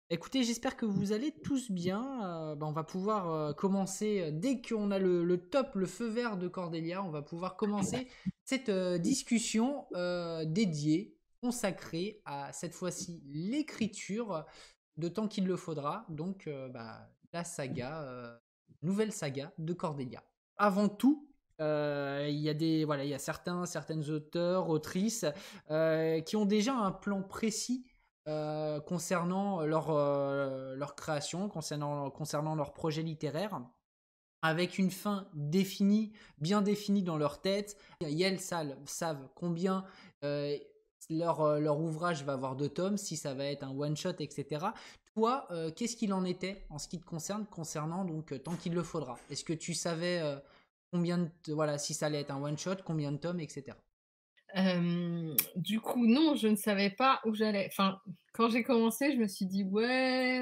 Écoutez, j'espère que vous allez tous bien. On va pouvoir commencer, dès qu'on a le top, le feu vert de Cordélia, on va pouvoir commencer cette discussion dédiée, consacrée à cette fois-ci l'écriture de tant qu'il le faudra. Donc, la saga, nouvelle saga de Cordélia. Avant tout, il y a voilà, il y a certaines auteurs, autrices qui ont déjà un plan précis concernant leur création, concernant leur projet littéraire, avec une fin définie, bien définie dans leur tête. Elles savent combien leur ouvrage va avoir de tomes, si ça va être un one-shot, etc. Toi, qu'est-ce qu'il en était en ce qui te concerne, concernant donc tant qu'il le faudra? Est-ce que tu savais voilà, si ça allait être un one-shot, combien de tomes, etc. Du coup, non, je ne savais pas où j'allais. Enfin, quand j'ai commencé, je me suis dit: «Ouais,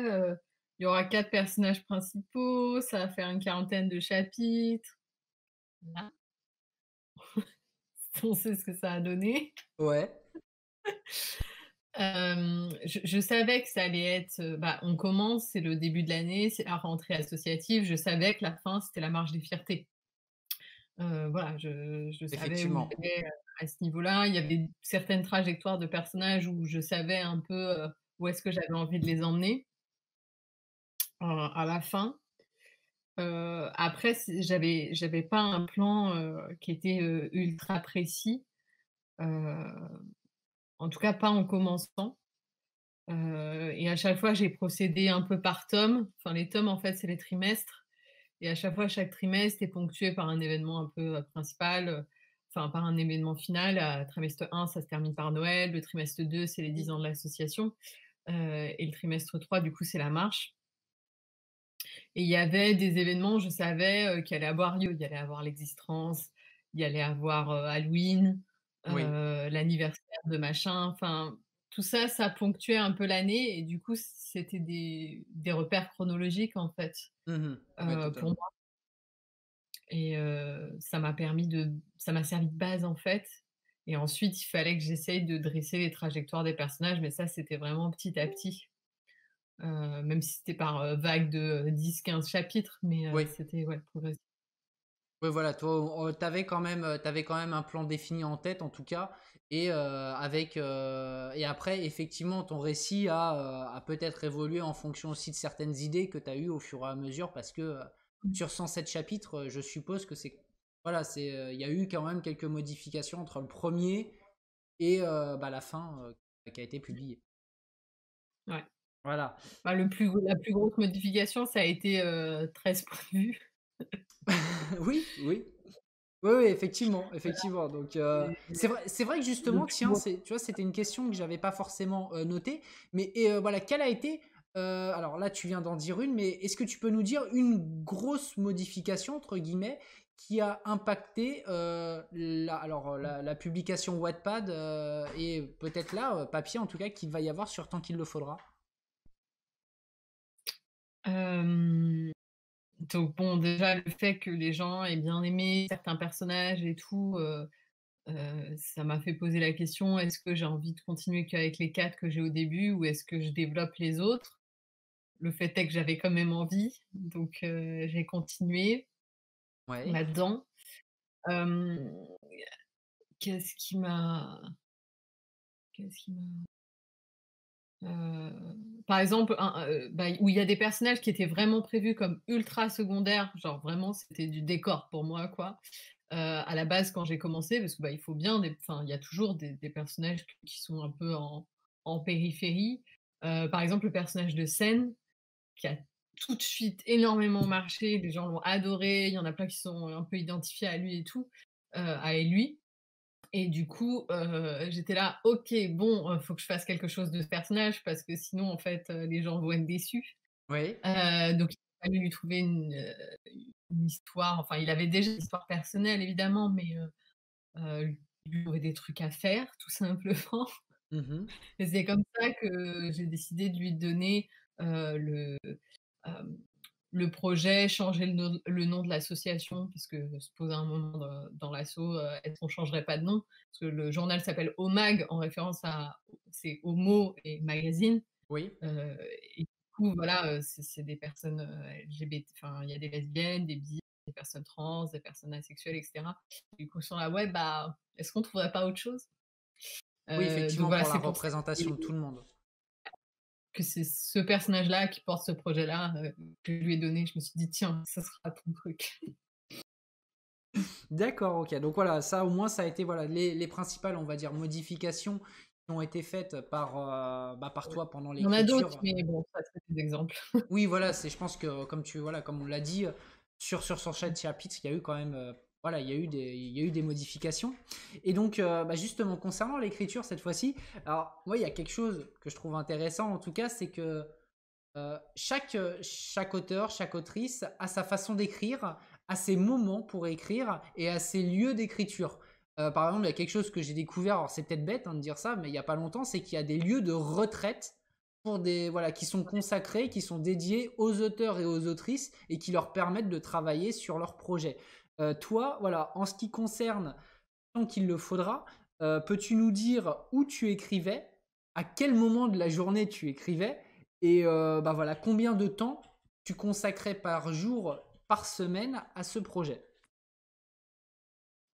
il y aura 4 personnages principaux, ça va faire une quarantaine de chapitres». Là, on sait ce que ça a donné. Ouais. Je savais que ça allait être, on commence, c'est le début de l'année, c'est la rentrée associative. Je savais que la fin, c'était la marche des fiertés. Voilà, je savais où Effectivement. j'allais, à ce niveau-là. Il y avait certaines trajectoires de personnages où je savais un peu, où est-ce que j'avais envie de les emmener, à la fin. Après j'avais pas un plan, qui était, ultra précis, heu, en tout cas pas en commençant, et à chaque fois j'ai procédé un peu par tome. Enfin les tomes en fait c'est les trimestres et à chaque fois chaque trimestre est ponctué par un événement un peu, principal, enfin par un événement final. Trimestre 1 ça se termine par Noël, le trimestre 2 c'est les 10 ans de l'association, et le trimestre 3 du coup c'est la marche. Et il y avait des événements, je savais, qu'il allait avoir lieu. Il y allait avoir l'Existence, il y allait avoir, Halloween, Oui. l'anniversaire de machin, enfin, tout ça, ça ponctuait un peu l'année et du coup, c'était des repères chronologiques, en fait, Mhm. Ouais, pour totalement. moi et ça m'a servi de base, en fait et ensuite, il fallait que j'essaye de dresser les trajectoires des personnages, mais ça, c'était vraiment petit à petit, même si c'était par, vagues de, 10-15 chapitres, mais Oui. c'était, ouais, progressif. Ouais, voilà, toi, tu quand même un plan défini en tête, en tout cas, et après, effectivement, ton récit a peut-être évolué en fonction aussi de certaines idées que tu as eues au fur et à mesure, parce que sur 107 chapitres, je suppose que voilà, il y a eu quand même quelques modifications entre le premier et la fin qui a été publiée. Ouais. Voilà. Bah, la plus grosse modification, ça a été, 13 points de vue. Oui, oui. Oui, oui, effectivement, effectivement. Donc, c'est vrai que Le justement, plus tiens, gros. tu vois, c'était une question que j'avais pas forcément notée. Mais voilà, quelle a été, alors là, tu viens d'en dire une, mais est-ce que tu peux nous dire une grosse modification, entre guillemets, qui a impacté la publication Wattpad et peut-être là, papier en tout cas, qu'il va y avoir sur Tant qu'il le faudra? Hem, donc bon, déjà, le fait que les gens aient bien aimé certains personnages et tout, ça m'a fait poser la question: «Est-ce que j'ai envie de continuer qu'avec les 4 que j'ai au début ou est-ce que je développe les autres?» Le fait est que j'avais quand même envie, donc j'ai continué Ouais. là-dedans. Hem, qu'est-ce qui m'a qu'est-ce qui m'a par exemple, où il y a des personnages qui étaient vraiment prévus comme ultra secondaires, genre vraiment c'était du décor pour moi quoi, à la base quand j'ai commencé parce que, il faut bien il y a toujours des personnages qui sont un peu en périphérie. Par exemple, le personnage de Sen qui a tout de suite énormément marché, les gens l'ont adoré, il y en a plein qui sont un peu identifiés à lui et tout, à lui. Et du coup, j'étais là: «OK, bon, faut que je fasse quelque chose de ce personnage parce que sinon, en fait, les gens vont être déçus». Oui. Donc il a fallu lui trouver une histoire, enfin, il avait déjà une histoire personnelle évidemment, mais lui trouver des trucs à faire tout simplement. Mhm. Et c'est comme ça que j'ai décidé de lui donner, le, hem, le projet, changer le nom de l'association parce que se pose un moment dans l'asso, est-ce qu'on changerait pas de nom? Parce que le journal s'appelle OMAG en référence à c'est Homo et magazine, Oui. heu coup, voilà, c'est des personnes, LGBT, enfin, il y a des lesbiennes, des bi, des personnes trans, des personnes asexuelles et cetera. Du coup, sur la web, bah, est-ce qu'on trouverait pas autre chose? Oui, Donc effectivement, voilà, pour la c'est pour ça représentation de tout le monde. que c'est ce personnage-là qui porte ce projet-là, que je lui ai donné. Je me suis dit: «Tiens, ça sera ton truc». D'accord, OK. Donc voilà, ça au moins ça a été voilà les principales, on va dire, modifications qui ont été faites par Ouais. toi pendant Il y en a d'autres, l'écriture. mais bon, ça, c'est des exemples. Oui, voilà, c'est je pense que comme on l'a dit, sur chaque chapitre, il y a eu quand même, voilà, il y a eu des modifications et donc justement concernant l'écriture cette fois-ci, alors moi il y a quelque chose que je trouve intéressant en tout cas, c'est que chaque auteur, chaque autrice a sa façon d'écrire, a ses moments pour écrire et a ses lieux d'écriture. Par exemple, il y a quelque chose que j'ai découvert, alors c'est peut-être bête hein, de dire ça, mais il y a pas longtemps, c'est qu'il y a des lieux de retraite pour des voilà qui sont consacrés, qui sont dédiés aux auteurs et aux autrices et qui leur permettent de travailler sur leurs projets. Toi, voilà, en ce qui concerne tant qu'il le faudra, peux-tu nous dire où tu écrivais, à quel moment de la journée tu écrivais et voilà, combien de temps tu consacrais par jour, par semaine à ce projet?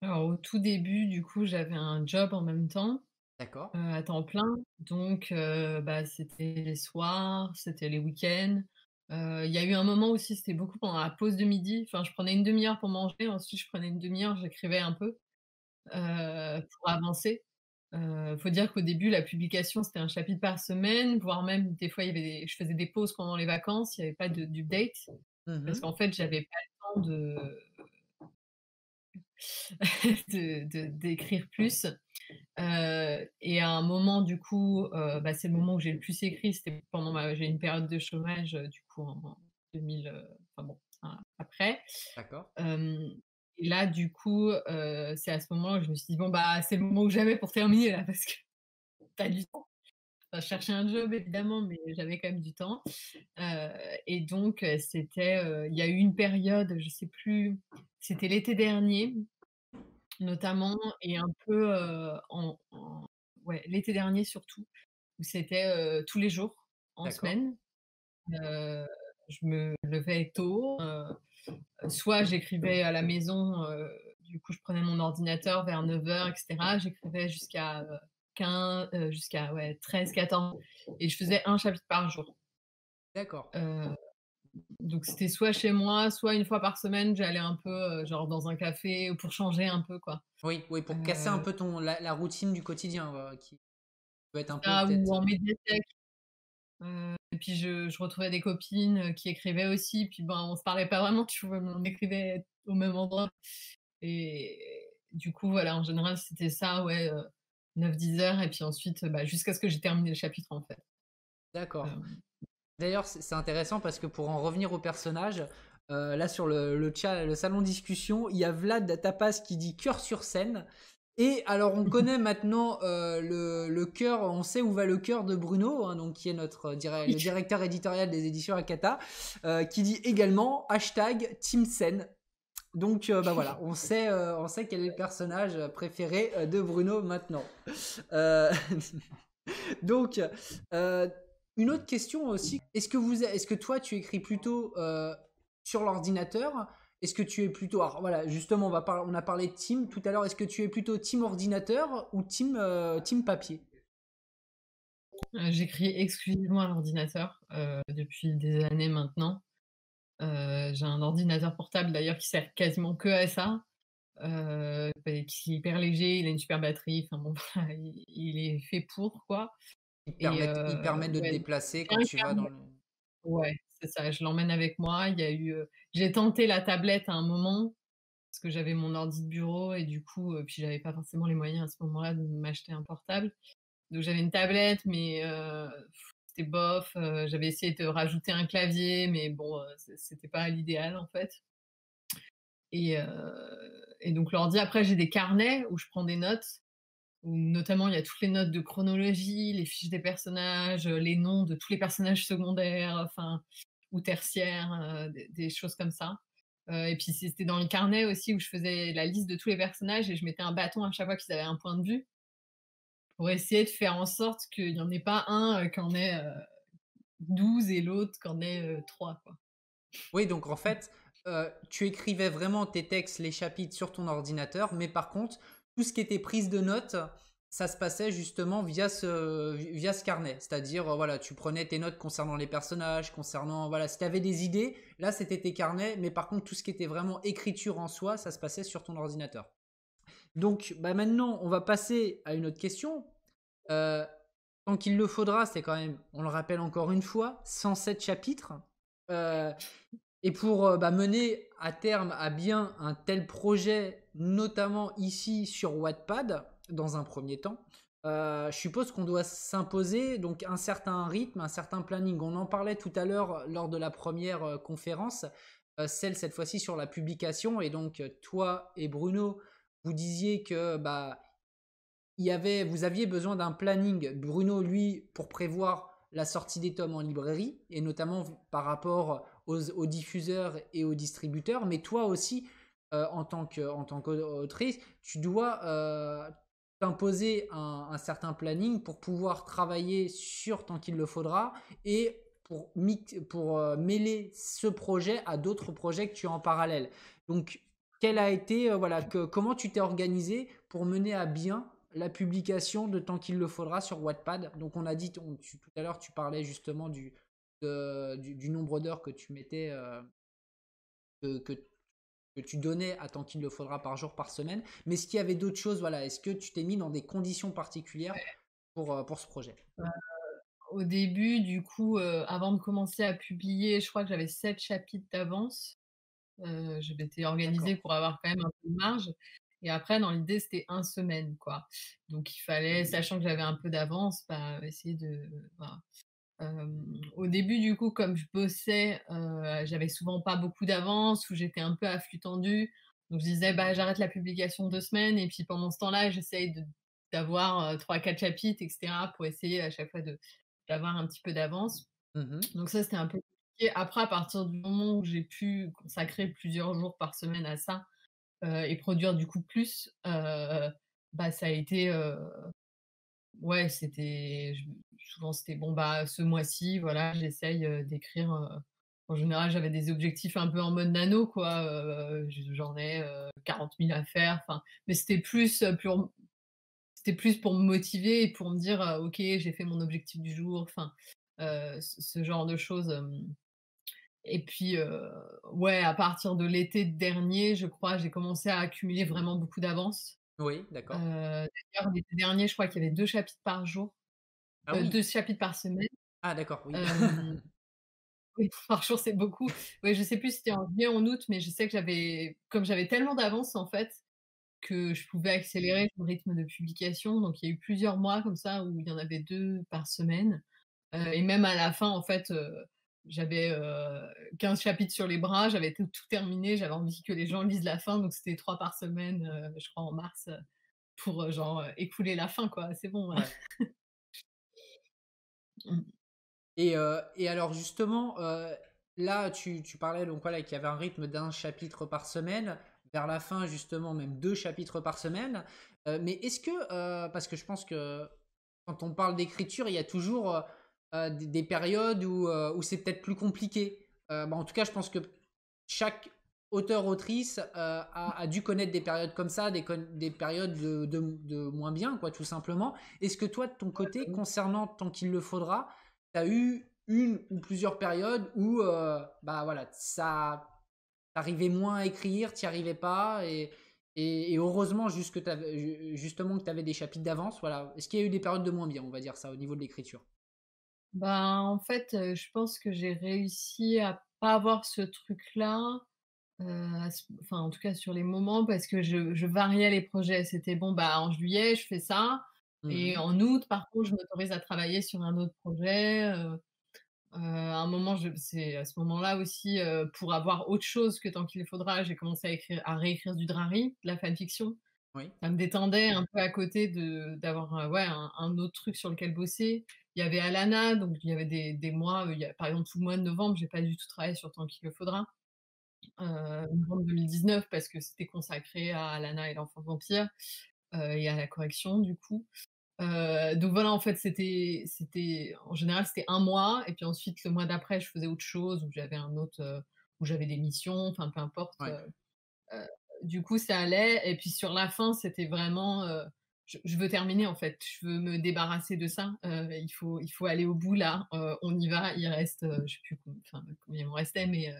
Alors au tout début, du coup, j'avais un job en même temps, D'accord, à temps plein, donc bah, c'était les soirs, c'était les week-ends. Il y a eu un moment aussi, c'était beaucoup pendant la pause de midi, enfin, je prenais une demi heure pour manger, ensuite je prenais une demi heure, j'écrivais un peu, pour avancer. Faut dire qu'au début, la publication, c'était un chapitre par semaine, voire même des fois, il y avait je faisais des pauses pendant les vacances, il y avait pas de d'update parce mmh. qu'en fait, j'avais pas le temps d'écrire plus. Et à un moment, du coup, bah, c'est le moment où j'ai le plus écrit, c'était pendant ma j'ai une période de chômage, du coup, en 2000, enfin bon, après. D'accord. Hem et là, du coup, c'est à ce moment où je me suis dit: «Bon, bah, c'est le moment ou jamais pour terminer là, parce que tu as du temps». Enfin, je cherchais un job évidemment, mais j'avais quand même du temps. Heu et donc c'était, il y a eu une période, je sais plus, c'était l'été dernier notamment et un peu, ouais, l'été dernier surtout, où c'était, tous les jours en D'accord, semaine. Heu, je me levais tôt, soit j'écrivais à la maison, du coup je prenais mon ordinateur vers 9 heures et cetera. J'écrivais jusqu'à, jusqu'à ouais 13-14 et je faisais un chapitre par jour. d'accord. Heu, donc c'était soit chez moi, soit une fois par semaine, j'allais un peu, genre dans un café pour changer un peu quoi. Oui, oui, pour casser un Heu, peu ton la routine du quotidien, qui peut être un peu ça ou peut-être en médiathèque. Et puis je retrouvais des copines, qui écrivaient aussi, puis ben, on se parlait pas vraiment, tu vois? Mais on écrivait au même endroit et du coup, voilà, en général, c'était ça, ouais, 9-10 heures et puis ensuite, bah, jusqu'à ce que j'ai terminé le chapitre, en fait. d'accord. Hem, D'ailleurs, c'est intéressant parce que pour en revenir au personnage, là sur le salon discussion, il y a Vlad Tapas qui dit cœur sur scène. Et alors on connaît maintenant le cœur, on sait où va le cœur de Bruno, hein, donc qui est oui, le directeur éditorial des éditions Akata, qui dit également hashtag Team Sen. Donc voilà, on sait quel est le personnage préféré de Bruno maintenant. Euh, Donc, euh, une autre question aussi, est-ce que toi tu écris plutôt sur l'ordinateur? Est-ce que tu es plutôt, alors voilà, justement, on a parlé de team tout à l'heure, est-ce que tu es plutôt team ordinateur ou team papier? j'écris exclusivement à l'ordinateur, depuis des années maintenant. J'ai un ordinateur portable d'ailleurs qui sert quasiment que à ça, et qui est hyper léger, il a une super batterie, enfin bon, voilà, il est fait pour quoi et Ils permettent de te ouais, déplacer j'ai quand un tu vas dans carnet. le... Ouais, c'est ça, je l'emmène avec moi. Il y a eu, j'ai tenté la tablette à un moment, parce que j'avais mon ordi de bureau et du coup, puis j'avais pas forcément les moyens à ce moment-là de m'acheter un portable. Donc j'avais une tablette, mais c'était bof, j'avais essayé de rajouter un clavier, mais bon, c'était pas l'idéal en fait et donc l'ordi après j'ai des carnets où je prends des notes, où notamment il y a toutes les notes de chronologie, les fiches des personnages, les noms de tous les personnages secondaires, enfin ou tertiaires, des choses comme ça. Et puis c'était dans le carnet aussi où je faisais la liste de tous les personnages et je mettais un bâton à chaque fois qu'ils avaient un point de vue, pour essayer de faire en sorte qu'il y en ait pas un, qui en ait, 12 et l'autre qu'en ait, 3 quoi. Oui, donc en fait, tu écrivais vraiment tes textes, les chapitres sur ton ordinateur, mais par contre, tout ce qui était prise de notes, ça se passait justement via ce carnet. C'est-à-dire, voilà, tu prenais tes notes concernant les personnages, concernant, voilà, si tu avais des idées, là, c'était tes carnets, mais par contre, tout ce qui était vraiment écriture en soi, ça se passait sur ton ordinateur. Donc, bah, maintenant, on va passer à une autre question. Heu, Tant qu'il le faudra, c'est quand même, on le rappelle encore une fois, 107 chapitres. Heu et pour, bah, mener à terme à bien un tel projet, notamment ici sur Wattpad, dans un premier temps, je suppose qu'on doit s'imposer donc un certain rythme, un certain planning. On en parlait tout à l'heure lors de la première conférence, celle cette fois-ci sur la publication et donc toi et Bruno, vous disiez que, bah, vous aviez besoin d'un planning. Bruno, lui, pour prévoir la sortie des tomes en librairie, et notamment par rapport aux diffuseurs et aux distributeurs. Mais toi aussi, en tant qu'autrice, tu dois t'imposer un certain planning pour pouvoir travailler sur tant qu'il le faudra et pour mêler ce projet à d'autres projets que tu as en parallèle. Donc, quel a été, voilà, comment tu t'es organisé pour mener à bien la publication de tant qu'il le faudra sur Wattpad. Donc on a dit, tout à l'heure tu parlais justement du nombre d'heures que tu mettais, que, que, que tu donnais à tant qu'il le faudra par jour, par semaine. Mais est-ce qu'il y avait d'autres choses, voilà, est-ce que tu t'es mis dans des conditions particulières pour ce projet? Heu, Au début, du coup, avant de commencer à publier, je crois que j'avais 7 chapitres d'avance. Je m'étais organisée D'accord. pour avoir quand même un peu de marge et après dans l'idée, c'était 1 semaine, quoi. Donc il fallait, sachant que j'avais un peu d'avance, bah, essayer de voilà. Au début, du coup, comme je bossais, j'avais souvent pas beaucoup d'avance ou j'étais un peu à flux tendu. Donc je disais: «Bah, j'arrête la publication 2 semaines et puis pendant ce temps-là, j'essaye d'avoir, 3-4 chapitres et cetera pour essayer à chaque fois d'avoir un petit peu d'avance». Mhm. Donc ça, c'était un peu compliqué. Après, à partir du moment où j'ai pu consacrer plusieurs jours par semaine à ça, et produire du coup plus, bah, ça a été, ouais, c'était souvent c'était: «Bon, bah, ce mois-ci, voilà, j'essaye, d'écrire», en général, j'avais des objectifs un peu en mode nano, quoi, j'en ai, 40 000 à faire, enfin, mais c'était plus pour me motiver et pour me dire: «OK, j'ai fait mon objectif du jour», enfin, ce genre de choses, et puis, ouais, à partir de l'été dernier, je crois, j'ai commencé à accumuler vraiment beaucoup d'avance. Oui, d'accord. D'ailleurs, l'été dernier, je crois qu'il y avait 2 chapitres par jour, Ah oui. 2 chapitres par semaine. Ah d'accord, oui. Hem, oui, par jour, c'est beaucoup. Ouais, je sais plus si c'était en juillet ou en août, mais je sais que j'avais tellement d'avance, en fait, que je pouvais accélérer mon rythme de publication. Donc il y a eu plusieurs mois comme ça où il y en avait 2 par semaine. Et même à la fin, en fait, j'avais, 15 chapitres sur les bras, j'avais tout terminé, j'avais envie que les gens lisent la fin, donc c'était 3 par semaine, je crois en mars, pour, genre, écouler la fin quoi, c'est bon, hein. Ouais. Mmh. Et alors justement, là tu parlais donc voilà qu'il y avait un rythme d'un chapitre par semaine, vers la fin justement même 2 chapitres par semaine. Mais est-ce que, parce que je pense que quand on parle d'écriture, il y a toujours, des périodes où c'est peut-être plus compliqué. Bah, en tout cas, je pense que chaque auteur-autrice, a dû connaître des périodes comme ça, des périodes de moins bien quoi, tout simplement. Est-ce que toi de ton côté, concernant Tant qu'il le faudra, tu as eu une ou plusieurs périodes où, bah, voilà, ça tu moins à écrire, tu n'y arrivais pas et heureusement juste que justement que tu avais des chapitres d'avance, voilà. Est-ce qu'il y a eu des périodes de moins bien, on va dire ça, au niveau de l'écriture? Ben, en fait, je pense que j'ai réussi à pas avoir ce truc-là, enfin, en tout cas sur les moments parce que je variais les projets. C'était bon, bah, en juillet, je fais ça et Mmh. en août, par contre, je m'autorise à travailler sur un autre projet, à un moment, c'est à ce moment-là aussi, pour avoir autre chose que Tant qu'il le faudra, j'ai commencé à réécrire du drari, de la fanfiction. Oui, Ça me détendait un peu à côté d'avoir, ouais, un autre truc sur lequel bosser. Il y avait Alana, donc il y avait des mois, il y a par exemple tout le mois de novembre, j'ai pas du tout travaillé sur Tant qu'il le faudra. Novembre 2019 parce que c'était consacré à Alana et l'enfant vampire, et à la correction du coup. Donc voilà, en fait, c'était en général, c'était un mois et puis ensuite le mois d'après, je faisais autre chose où j'avais un autre, où j'avais des missions, enfin peu importe, Ouais, heu, du coup ça allait et puis sur la fin, c'était vraiment, je veux terminer en fait, je veux me débarrasser de ça, il faut aller au bout là, on y va, il reste, je sais plus combien il me restait mais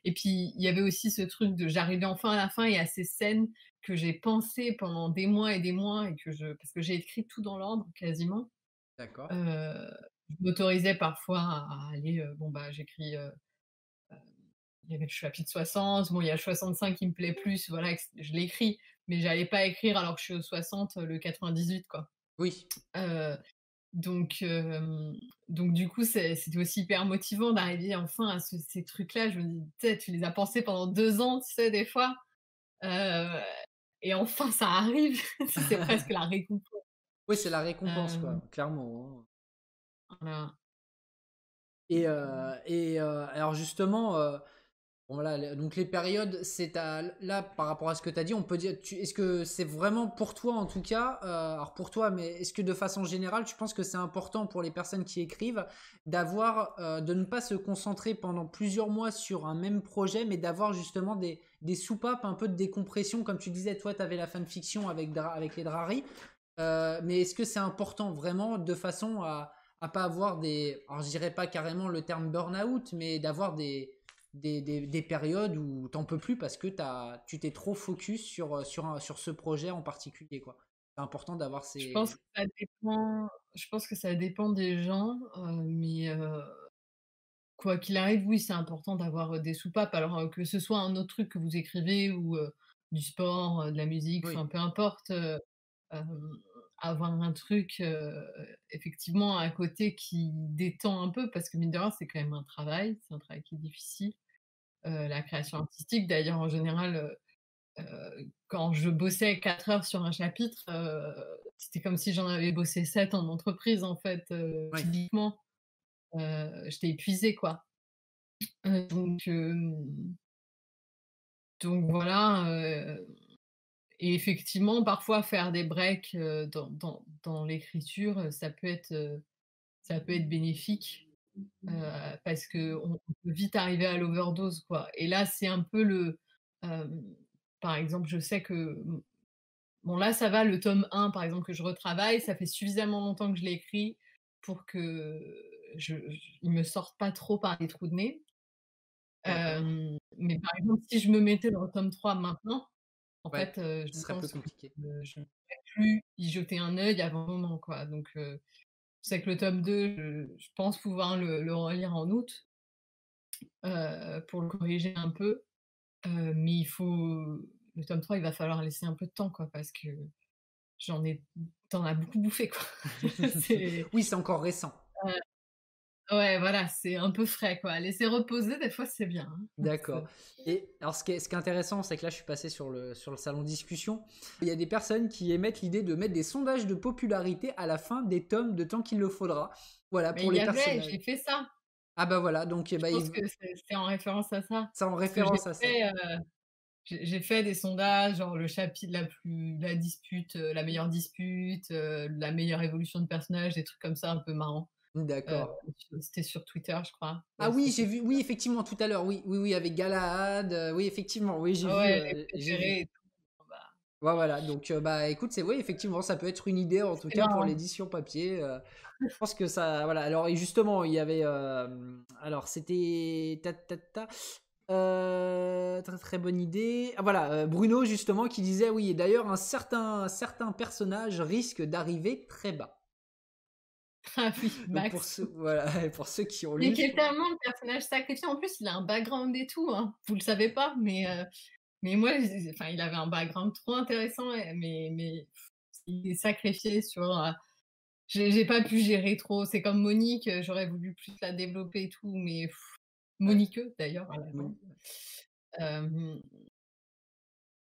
et puis il y avait aussi ce truc de j'arrivais enfin à la fin et à ces scènes que j'ai pensées pendant des mois et des mois et parce que j'ai écrit tout dans l'ordre quasiment, d'accord. heu, je m'autorisais parfois à aller, bon bah j'écris, il y avait le chapitre 60, bon, il y a le 65 qui me plaît plus, voilà, je l'écris, mais j'allais pas écrire alors que je suis au 60, le 98, quoi. Oui. Heu, donc hem, donc du coup, c'était aussi hyper motivant d'arriver enfin à ces trucs-là. Je me dis: «Tu sais, tu les as pensés pendant 2 ans, tu sais, des fois, heu et enfin ça arrive». C'est presque la récompense. Oui, c'est la récompense, Hem, quoi, clairement, hein. voilà. Alors justement, bon voilà, donc les périodes, là, par rapport à ce que tu as dit, on peut dire, est-ce que c'est vraiment pour toi en tout cas, alors pour toi, mais est-ce que de façon générale, tu penses que c'est important pour les personnes qui écrivent de ne pas se concentrer pendant plusieurs mois sur un même projet, mais d'avoir justement des soupapes, un peu de décompression, comme tu disais, toi, tu avais la fanfiction avec les Drari, mais est-ce que c'est important vraiment de façon à pas avoir alors je dirais pas carrément le terme burn-out, mais d'avoir des périodes où t'en peux plus parce que tu t'es trop focus sur ce projet en particulier, quoi. C'est important d'avoir Je pense ces... que ça dépend je pense que ça dépend des gens, mais quoi qu'il arrive, oui, c'est important d'avoir, des soupapes. Alors, que ce soit un autre truc que vous écrivez ou, du sport, de la musique, Oui, enfin peu importe, hem, avoir un truc, effectivement à côté qui détend un peu parce que mine de rien, c'est quand même un travail, c'est un travail qui est difficile, la création artistique. D'ailleurs, en général, quand je bossais 4 heures sur un chapitre, c'était comme si j'en avais bossé 7 en entreprise, en fait, oui, physiquement. J'étais épuisée, quoi. Donc voilà, et effectivement, parfois faire des breaks, dans l'écriture, ça peut être bénéfique, parce qu'on peut vite arriver à l'overdose, quoi et là, c'est un peu hem, par exemple, je sais que, bon là, ça va, le tome 1, par exemple, que je retravaille, ça fait suffisamment longtemps que je l'ai écrit pour que il me sorte pas trop par les trous de nez. d'accord. Mais par exemple, si je me mettais dans le tome 3 maintenant, en Ouais, fait, ce je serait plus pense que compliqué. je ne pourrais plus y jeter un œil avant un moment, quoi. Donc je sais que le tome 2, je pense pouvoir le relire en août, pour le corriger un peu, mais le tome 3, il va falloir laisser un peu de temps, quoi, parce que j'en ai tu as beaucoup bouffé, quoi. C'est Oui, c'est encore récent. ouais, voilà, c'est un peu frais, quoi. Laisser reposer, des fois, c'est bien, hein. D'accord. Et alors, ce qui est intéressant, c'est que là, je suis passé sur le salon discussion. Il y a des personnes qui émettent l'idée de mettre des sondages de popularité à la fin des tomes de temps qu'il le faudra. Voilà, Mais pour il y les avait personnages. j'ai fait ça. Ah bah voilà, donc Je pense que c'est en référence à ça. ça en Parce que référence à ça. j'ai fait des sondages, genre le chapitre la dispute, la meilleure dispute, la meilleure évolution de personnage, des trucs comme ça un peu marrants. Heu, D'accord. c'était sur Twitter, je crois. Ah Ouais, oui, c'était j'ai sur vu, oui, effectivement, tout à l'heure, oui, oui, oui, avec Galahad, oui, effectivement, oui, ah ouais, les j'ai vu. préférés et tout. Bon bah, Ouais, voilà, donc bah écoute, c'est oui, effectivement, ça peut être une idée, en tout c'était cas pour marrant. l'édition papier. Je pense que ça, voilà. Alors et justement, il y avait, alors c'était, très très bonne idée. Ah voilà, Bruno justement qui disait oui. Et d'ailleurs, un certain personnage risque d'arriver très bas. Ah oui, Donc pour Max. ceux, voilà, pour ceux qui ont Mais lu, qui est tellement le personnage sacrifié. En plus, il a un background et tout, hein. Vous le savez pas, mais moi, enfin, il avait un background trop intéressant mais il est sacrifié sur, j'ai pas pu gérer trop. C'est comme Monique, j'aurais voulu plus la développer et tout, mais ouais, Monique d'ailleurs à la base. Moni- Hem,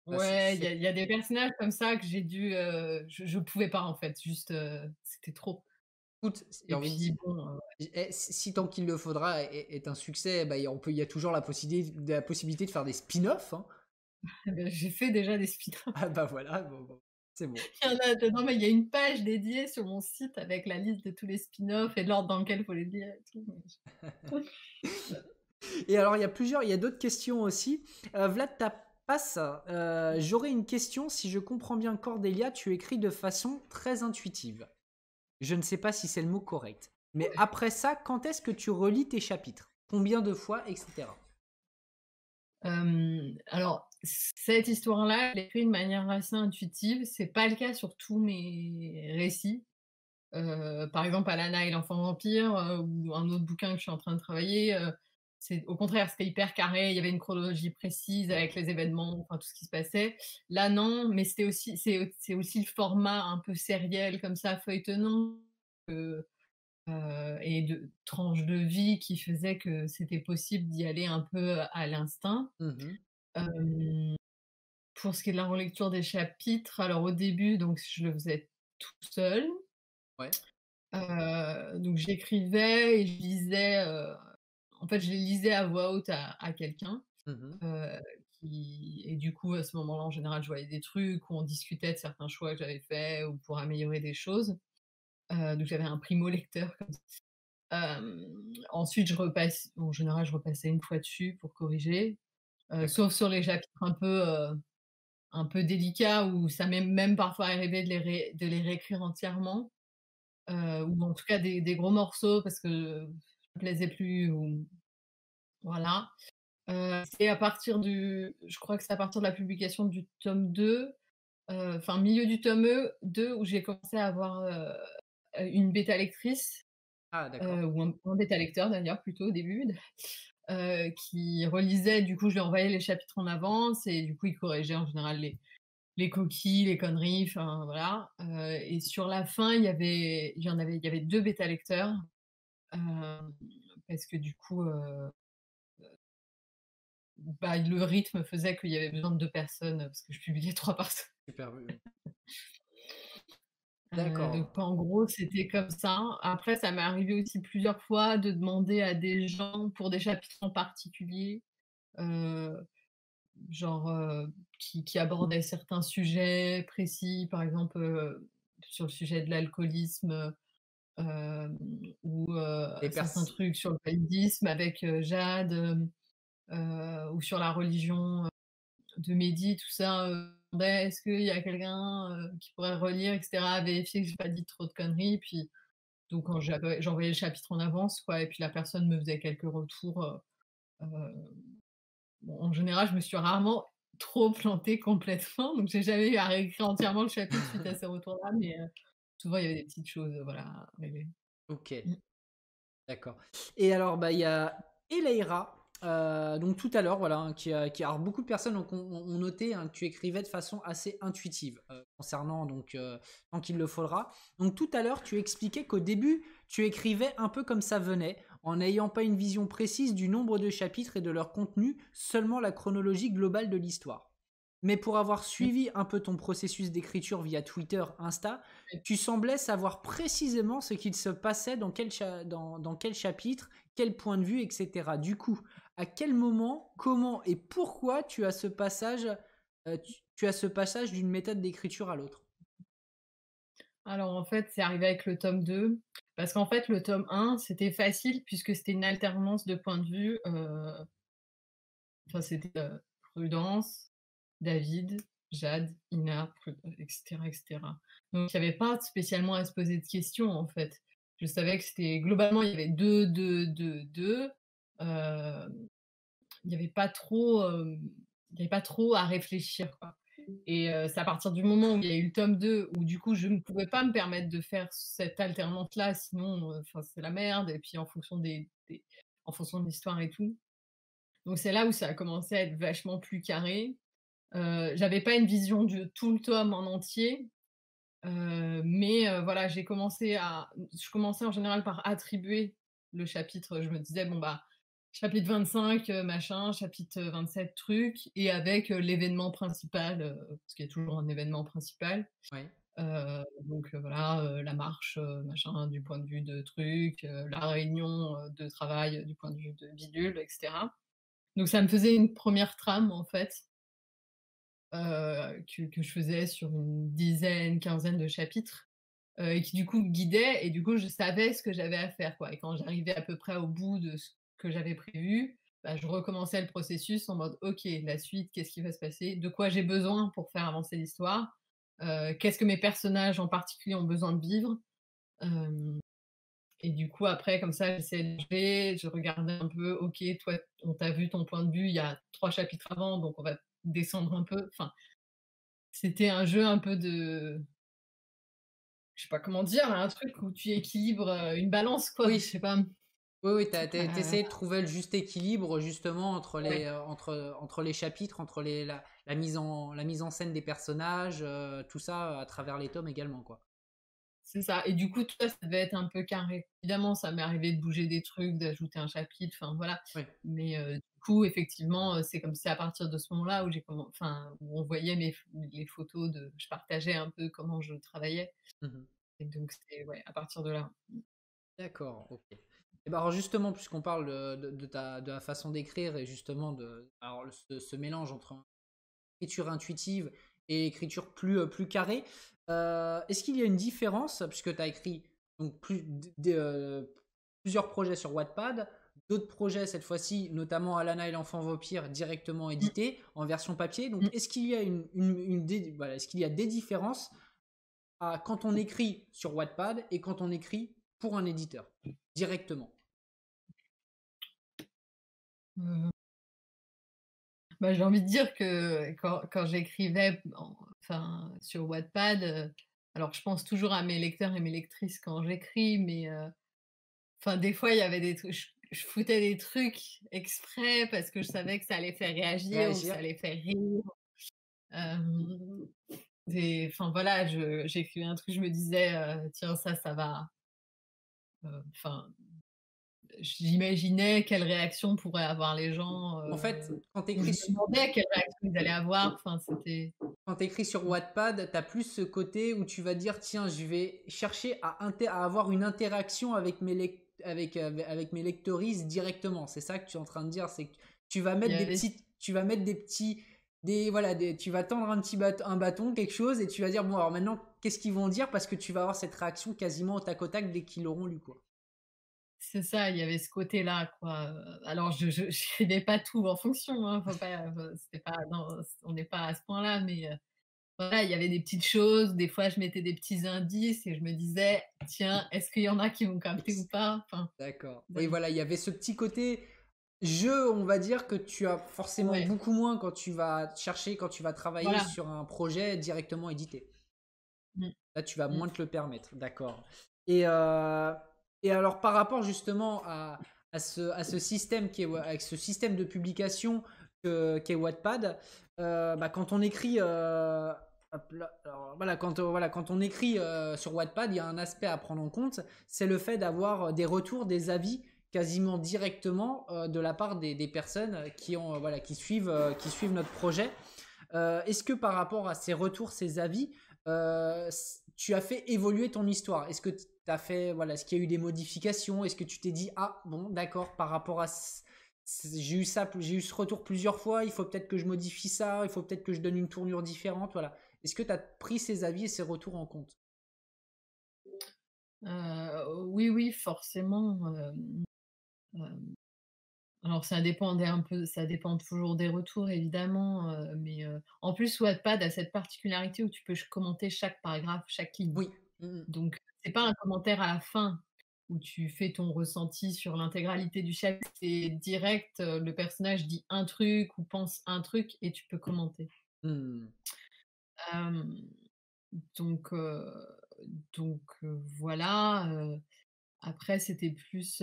bah, ouais, il y a des personnages comme ça que j'ai dû, je pouvais pas en fait, juste, c'était trop écoute, j'ai et envie de puis dire, bon, si tant qu'il le faudra est un succès, bah, il y a toujours la possibilité de faire des spin-offs, hein. j'ai fait déjà des spin-offs. Ah bah voilà, bon, bon. C'est bon. Il y en a dedans, mais il y a une page dédiée sur mon site avec la liste de tous les spin-offs et l'ordre dans lequel il faut les lire et tout, mais Et alors, il y a d'autres questions aussi. Vlad Tapas, j'aurais une question. Si je comprends bien Cordelia, tu écris de façon très intuitive. Je ne sais pas si c'est le mot correct. Mais après ça, quand est-ce que tu relis tes chapitres? Combien de fois, etc. Alors cette histoire-là, je l'ai écrite de manière assez intuitive. C'est pas le cas sur tous mes récits. Par exemple, Alana et l'enfant vampire, ou un autre bouquin que je suis en train de travailler, c'est au contraire, c'était hyper carré, il y avait une chronologie précise avec les événements, enfin tout ce qui se passait. Là non, mais c'est aussi le format un peu sériel comme ça, feuilletonnant, et de tranches de vie qui faisait que c'était possible d'y aller un peu à l'instinct. Mhm. Hem, pour ce qui est de la relecture des chapitres, alors au début, donc je le faisais toute seule. Ouais. Donc j'écrivais et je lisais, en fait, je les lisais à voix haute à quelqu'un, Mhm. heu, qui et du coup, à ce moment-là, en général, je voyais des trucs où on discutait de certains choix que j'avais faits ou pour améliorer des choses. Donc j'avais un primo lecteur comme ça. Ensuite, en général, je repassais une fois dessus pour corriger, D'accord. sauf sur les chapitres un peu délicats où ça m'est même parfois arrivé de les réécrire entièrement. Ou en tout cas des gros morceaux parce que ça me plaisait plus ou voilà. C'est à partir du je crois que c'est à partir de la publication du tome 2, enfin milieu du tome 2 où j'ai commencé à avoir, une bêta lectrice, Ah, d'accord. ou un bêta lecteur d'ailleurs plutôt au début, qui relisait, du coup je lui envoyais les chapitres en avance et du coup il corrigeait en général les coquilles, les conneries, enfin voilà. Et sur la fin il y avait 2 bêta lecteurs. Hem, parce que du coup, bah, le rythme faisait qu'il y avait besoin de 2 personnes, parce que je publiais 3 par semaine. Super, oui, oui. Donc D'accord. en gros, c'était comme ça. Après, ça m'est arrivé aussi plusieurs fois de demander à des gens pour des chapitres en particulier, heu, genre, qui abordaient certains sujets précis, par exemple, sur le sujet de l'alcoolisme, ou Les certains pers trucs sur le paludisme avec, Jade, ou sur la religion, de Mehdi, tout ça, bah, est-ce qu'il y a quelqu'un, qui pourrait relire et cetera, vérifier que j'ai pas dit trop de conneries, puis donc quand j'envoyais le chapitre en avance, quoi et puis la personne me faisait quelques retours, bon, en général, je me suis rarement trop plantée complètement, donc j'ai jamais eu à réécrire entièrement le chapitre suite à ces retours-là, mais souvent il y avait des petites choses, voilà, à régler. OK. Mmh. D'accord. Et alors, bah, il y a Eleira, donc tout à l'heure, voilà, hein, alors beaucoup de personnes ont noté hein, que tu écrivais de façon assez intuitive concernant donc tant qu'il le faudra. Donc tout à l'heure, tu expliquais qu'au début, tu écrivais un peu comme ça venait, en n'ayant pas une vision précise du nombre de chapitres et de leur contenu, seulement la chronologie globale de l'histoire. Mais pour avoir Mmh. suivi un peu ton processus d'écriture via Twitter, Insta, tu semblais savoir précisément ce qu'il se passait dans quel chapitre, quel point de vue, etc. Du coup, à quel moment, comment et pourquoi tu as ce passage d'une méthode d'écriture à l'autre? Alors en fait, c'est arrivé avec le tome 2, parce qu'en fait le tome 1, c'était facile puisque c'était une alternance de points de vue, enfin c'était, Prudence, David, Jade, Ina, et cetera et cetera. Donc il y avait pas spécialement à se poser de questions en fait. Je savais que c'était globalement il y avait 2, 2, 2, 2, il y avait pas trop, il y avait pas trop à réfléchir quoi. Et c'est à partir du moment où il y a eu le tome 2 où du coup je ne pouvais pas me permettre de faire cette alternance-là, sinon, enfin c'est la merde et puis en fonction de l'histoire et tout. Donc c'est là où ça a commencé à être vachement plus carré. J'avais pas une vision de tout le tome en entier, mais voilà, je commençais en général par attribuer le chapitre. Je me disais: «Bon bah, chapitre 25, machin, chapitre 27 truc» et avec, l'événement principal, parce qu'il y a toujours un événement principal. Oui. Donc voilà, la marche, machin, du point de vue de truc, la réunion, de travail, du point de vue de bidule et cetera. Donc ça me faisait une première trame en fait. que je faisais sur une dizaine, quinzaine de chapitres, et qui du coup me guidaient et du coup je savais ce que j'avais à faire, quoi et quand j'arrivais à peu près au bout de ce que j'avais prévu, bah, je recommençais le processus en mode: «OK, la suite, qu'est-ce qui va se passer? De quoi j'ai besoin pour faire avancer l'histoire? Qu'est-ce que mes personnages en particulier ont besoin de vivre?» hem et du coup après comme ça j'essayais de jouer, je regardais un peu: «OK, toi on t'a vu ton point de vue il y a 3 chapitres avant, donc on va descendre un peu». Enfin, c'était un jeu un peu de je sais pas comment dire, un truc où tu équilibres, une balance quoi, je Oui, sais pas. oui, oui, tu as Heu, de trouver le juste équilibre justement ouais, entre les chapitres, entre la mise en scène des personnages, tout ça à travers les tomes également, quoi. c'est ça et du coup, tout ça, ça devait être un peu carré. Évidemment, ça m'est arrivé de bouger des trucs, d'ajouter un chapitre, enfin voilà. Oui. Mais, du coup, effectivement, c'est à partir de ce moment-là où où on voyait les photos de je partageais un peu comment je travaillais Mmh. et donc c'est ouais, à partir de là. D'accord, OK. Et ben, alors justement, puisqu'on parle de la façon d'écrire et justement ce mélange entre écriture intuitive et écriture plus carrée, est-ce qu'il y a une différence? Puisque tu as écrit donc plusieurs projets sur Wattpad, d'autres projets cette fois-ci, notamment Alana et l'enfant vampire directement Mmh, édités en version papier. Donc mmh. est-ce qu'il y a est-ce qu'il y a des différences à quand on écrit sur Wattpad et quand on écrit pour un éditeur, directement? Heu, bah, j'ai envie de dire que quand j'écrivais enfin, sur Wattpad, alors je pense toujours à mes lecteurs et mes lectrices quand j'écris, mais enfin, des fois, il y avait des trucs je foutais des trucs exprès parce que je savais que ça allait faire réagir ou que ça Réagir? allait faire rire. Hem et enfin, voilà, j'écrivais un truc, je me disais, «Tiens, ça va», enfin, j'imaginais quelle réaction pourraient avoir les gens, En fait, ou je me demandais quelle réaction ils allaient avoir. Enfin, c'était quand tu écris sur Wattpad, tu as plus ce côté où tu vas dire: «Tiens, je vais chercher à avoir une interaction avec avec mes lectoristes directement». C'est ça que tu es en train de dire? C'est que il y avait tu vas mettre des petits tu vas tendre un bâton, quelque chose et tu vas dire: «Bon, alors maintenant, qu'est-ce qu'ils vont dire?» parce que tu vas avoir cette réaction quasiment au tac au tac dès qu'ils l'auront lu, quoi. c'est ça, il y avait ce côté-là, quoi, alors je j'écrivais pas tout en fonction, hein, faut pas, c'était pas non, on n'est pas à ce point-là, mais voilà, il y avait des petites choses, des fois je mettais des petits indices et je me disais: «Tiens, est-ce qu'il y en a qui vont capter ou pas?» Enfin, D'accord. Oui, d'ailleurs voilà, il y avait ce petit côté jeu, on va dire, que tu as forcément ouais, beaucoup moins quand tu vas chercher, quand tu vas travailler voilà. sur un projet directement édité. Mmh, Là, tu vas mmh. moins te le permettre, d'accord. Et, heu et alors par rapport justement à ce système avec ce système de publication qu'est Wattpad, bah, quand on écrit, hop là, alors voilà, quand on écrit, sur Wattpad, il y a un aspect à prendre en compte, c'est le fait d'avoir des retours, des avis quasiment directement, de la part des personnes qui ont, voilà, qui suivent notre projet. Est-ce que par rapport à ces retours, ces avis, tu as fait évoluer ton histoire? Est-ce que tu as fait, voilà, est-ce qu'il y a eu des modifications? Est-ce que tu t'es dit, ah bon, d'accord, par rapport à j'ai eu ce retour plusieurs fois, il faut peut-être que je modifie ça, il faut peut-être que je donne une tournure différente, voilà. Est-ce que tu as pris ces avis et ces retours en compte? Oui, oui, forcément, hem, alors ça dépend toujours des retours évidemment, mais en plus Wattpad a cette particularité où tu peux commenter chaque paragraphe, chaque ligne. Oui. Mmh. Donc c'est pas un commentaire à la fin où tu fais ton ressenti sur l'intégralité du chapitre, c'est direct, le personnage dit un truc ou pense un truc et tu peux commenter. Mmh. Hem, donc heu voilà, après c'était plus,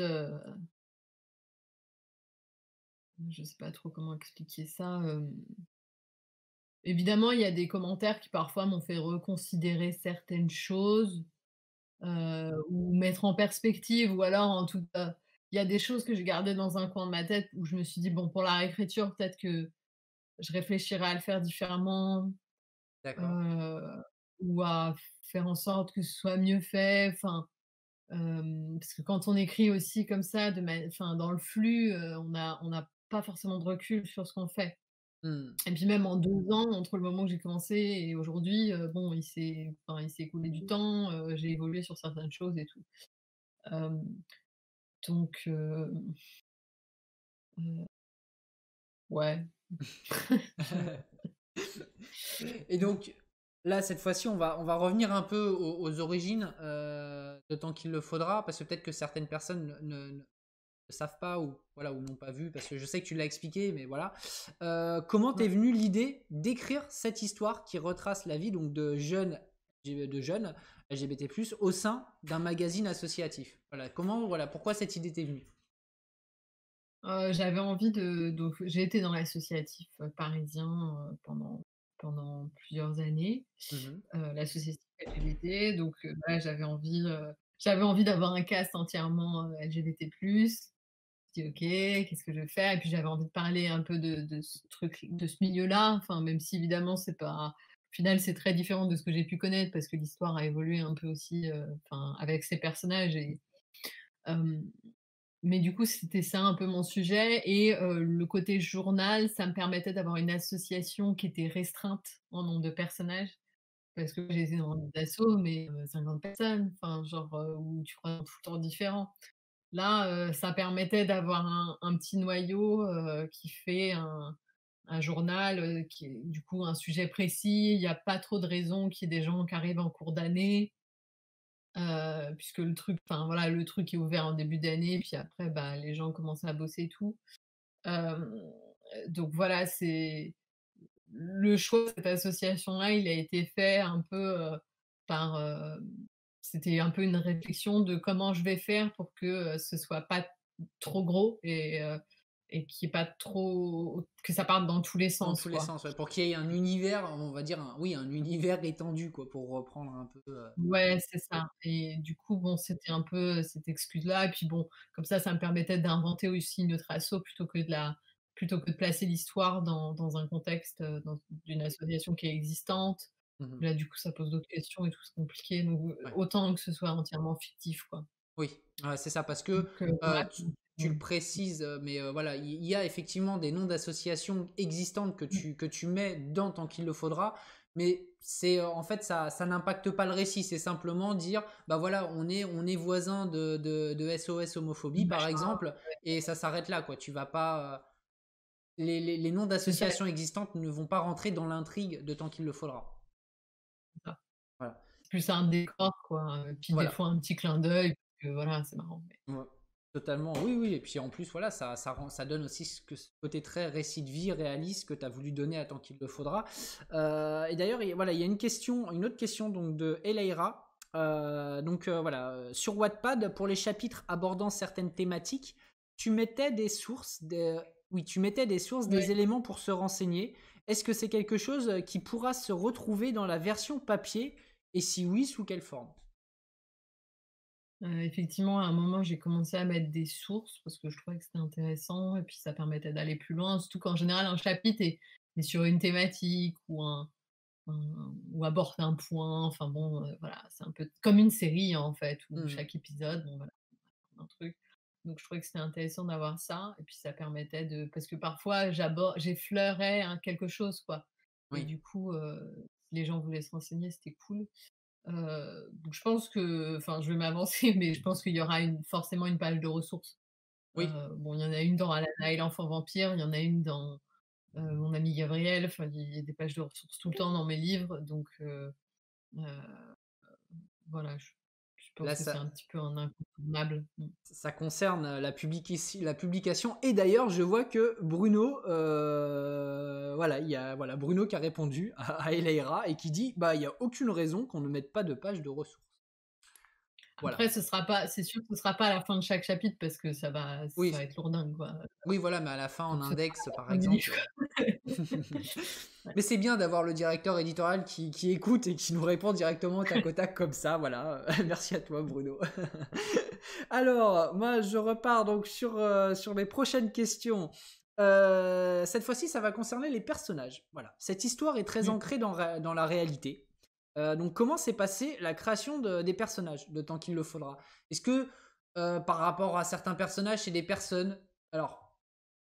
je sais pas trop comment expliquer ça, évidemment il y a des commentaires qui parfois m'ont fait reconsidérer certaines choses. Ou mettre en perspective ou alors en tout cas, il y a des choses que j'ai gardées dans un coin de ma tête où je me suis dit: «Bon, pour la réécriture, peut-être que je réfléchirai à le faire différemment, D'accord. heu, ou à faire en sorte que ce soit mieux fait». Enfin, parce que quand on écrit aussi comme ça de ma enfin dans le flux, on n'a pas forcément de recul sur ce qu'on fait. Mmh. Et puis même en 2 ans, entre le moment où j'ai commencé et aujourd'hui, bon, il s'est écoulé du temps, j'ai évolué sur certaines choses et tout. Hem, donc heu, ouais, je Et donc, là, cette fois-ci, on va revenir un peu aux origines, de Tant qu'il le faudra, parce que peut-être que certaines personnes ne savent pas ou voilà, ou n'ont pas vu, parce que je sais que tu l'as expliqué, mais voilà. Comment t'es ouais. venue l'idée d'écrire cette histoire qui retrace la vie donc de jeunes LGBT+, au sein d'un magazine associatif? Voilà, pourquoi cette idée t'est venue? J'avais envie de donc j'ai été dans l'associatif, parisien, pendant plusieurs années, Mmh. l'associatif LGBT donc voilà, j'avais envie d'avoir un cast entièrement, LGBT+. Je dis: «OK, qu'est-ce que je vais faire?» Et puis j'avais envie de parler un peu de ce truc de ce milieu-là, enfin, même si évidemment c'est pas au final, c'est très différent de ce que j'ai pu connaître parce que l'histoire a évolué un peu aussi, enfin, avec ces personnages et hem mais du coup, c'était ça un peu mon sujet et le côté journal, ça me permettait d'avoir une association qui était restreinte en nombre de personnages. Parce que j'étais dans des assos, mais 50 personnes, enfin genre, où tu croises tout le temps différents. Là, ça permettait d'avoir un petit noyau, qui fait un journal, qui est du coup un sujet précis. Il y a pas trop de raisons qu'il y ait des gens qui arrivent en cours d'année. Puisque le truc enfin voilà, le truc est ouvert en début d'année, puis après, bah, les gens commencent à bosser et tout. Hem, donc voilà, c'est le choix de cette association-là, il a été fait un peu, par, c'était un peu une réflexion de comment je vais faire pour que, ce soit pas trop gros et qu'il y ait pas trop que ça parte dans tous les Dans sens, tous les quoi. sens, ouais, pour qu'il y ait un univers, on va dire un univers étendu quoi, pour reprendre un peu, Ouais, c'est ça et du coup, bon, c'était un peu cette excuse-là et puis bon, comme ça me permettait d'inventer aussi une autre asso plutôt que de placer l'histoire dans un contexte, d'une association qui est existante. mmh Là, du coup, ça pose d'autres questions et tout, c'est compliqué donc ouais. autant que ce soit entièrement fictif, quoi. Oui, ouais, c'est ça parce que, Donc voilà, tu le précises, mais voilà, il y a effectivement des noms d'associations existantes que tu mets dans Tant qu'il le faudra, mais c'est, en fait, ça n'impacte pas le récit. C'est simplement dire: «Bah, voilà, on est voisins de SOS homophobie», par machin, exemple, et ça s'arrête là, quoi. Tu vas pas, les noms c'est ça, d'associations existantes ne vont pas rentrer dans l'intrigue de Tant qu'il le faudra. c'est ça. Voilà. C'est plus un décor, quoi, puis des Voilà. fois un petit clin d'œil, parce que voilà, c'est marrant, mais Ouais, totalement, oui, oui, et puis en plus, voilà, ça donne aussi ce côté très récit de vie réaliste que tu as voulu donner à Tant qu'il le faudra. Et d'ailleurs, voilà, il y a une autre question donc de Eleira. Donc voilà, sur Wattpad, pour les chapitres abordant certaines thématiques, tu mettais des sources, oui, tu mettais des sources, ouais. des éléments pour se renseigner. Est-ce que c'est quelque chose qui pourra se retrouver dans la version papier? Et si oui, sous quelle forme? Effectivement, à un moment, j'ai commencé à mettre des sources parce que je trouvais que c'était intéressant et puis ça permettait d'aller plus loin. Surtout qu'en général, un chapitre est sur une thématique ou aborde un point. Enfin bon, voilà, c'est un peu comme une série, en fait, où Mhm. chaque épisode, bon voilà, un truc. Donc je trouvais que c'était intéressant d'avoir ça et puis ça permettait de parce que parfois j'effleurais, quelque chose, quoi et Oui, du coup, si les gens voulaient se renseigner, c'était cool. Donc je pense que enfin, je vais m'avancer, mais je pense qu'il y aura forcément une page de ressources. oui. Bon, il y en a une dans Alana et l'enfant vampire, il y en a une dans, Mon ami Gabriel, enfin, il y a des pages de ressources tout le temps dans mes livres, donc heu, voilà, je pense Là, que c'est ça, un petit peu un incontournable. Mmh. Ça concerne la publication. Et d'ailleurs, je vois que Bruno, voilà, il y a voilà, Bruno qui a répondu à Eleira et qui dit bah, il n'y a aucune raison qu'on ne mette pas de page de ressources. Voilà. Après ce sera pas c'est sûr que ce sera pas à la fin de chaque chapitre parce que ça va Oui, être lourdingue, quoi. oui, voilà, mais à la fin, en Donc ce sera index, à par la fin du livre. exemple. Ouais, Mais c'est bien d'avoir le directeur éditorial qui écoute et qui nous répond directement au tac au tac comme ça, voilà. Merci à toi, Bruno. Alors, moi, je repars donc sur mes prochaines questions. Cette fois-ci, ça va concerner les personnages. Voilà. Cette histoire est très mmh. ancrée dans la réalité. Donc, comment s'est passée la création des personnages de Tant qu'il le faudra? Est-ce que, par rapport à certains personnages, c'est des personnes. Alors,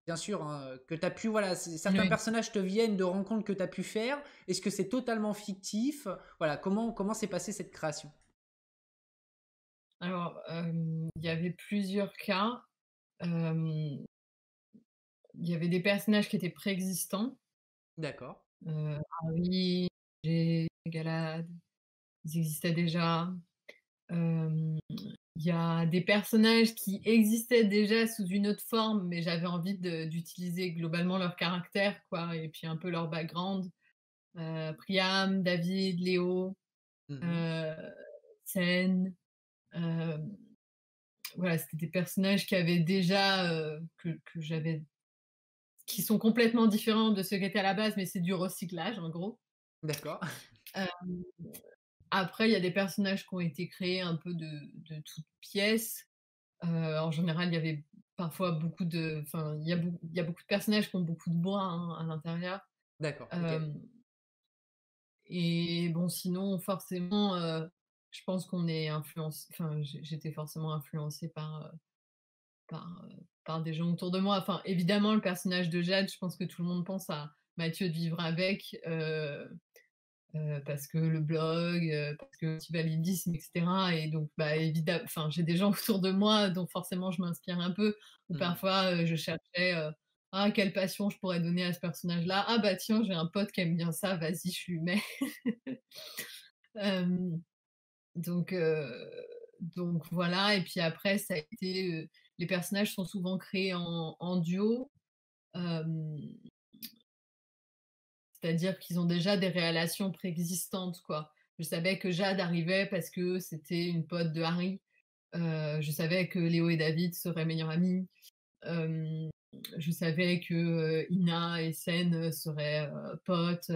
bien sûr, hein, que tu as pu, voilà, certains Oui. personnages te viennent de rencontres que tu as pu faire. Est-ce que c'est totalement fictif? Voilà, comment s'est passée cette création? Alors, il y avait plusieurs cas. Hem, il y avait des personnages qui étaient préexistants, D'accord, Harry, J, Galad, ils existaient déjà. Hem, il y a des personnages qui existaient déjà sous une autre forme, mais j'avais envie d'utiliser globalement leur caractère, quoi, et puis un peu leur background. Priam, David, Léo, mmh, heu, Sen, hem, voilà, c'était des personnages qui avaient déjà, que j'avais qui sont complètement différents de ceux qui étaient à la base, mais c'est du recyclage, en gros. d'accord, Hem, après, il y a des personnages qui ont été créés un peu de toutes pièces. En général, il y avait parfois beaucoup de enfin, il y a beaucoup de personnages qui ont beaucoup de bois, hein, à l'intérieur. d'accord, OK. Hem Et bon, sinon, forcément, je pense qu'on est enfin, j'étais forcément influencée par des gens autour de moi. Enfin, évidemment, le personnage de Jade, je pense que tout le monde pense à Mathieu de Vivre avec, parce que le blog, parce que l'antivalidisme et cetera, et donc bah, enfin, j'ai des gens autour de moi dont forcément je m'inspire un peu, ou Mmh. parfois, je cherchais, «Ah, quelle passion je pourrais donner à ce personnage-là? Ah bah tiens, j'ai un pote qui aime bien ça, vas-y, je lui mets». Hem, donc heu, donc voilà, et puis après ça a été, les personnages sont souvent créés en duo, hem, c'est-à-dire qu'ils ont déjà des relations préexistantes, quoi. Je savais que Jade arrivait parce que c'était une pote de Harry, je savais que Léo et David seraient meilleurs amis, hem, je savais que, Ina et Sen seraient, potes,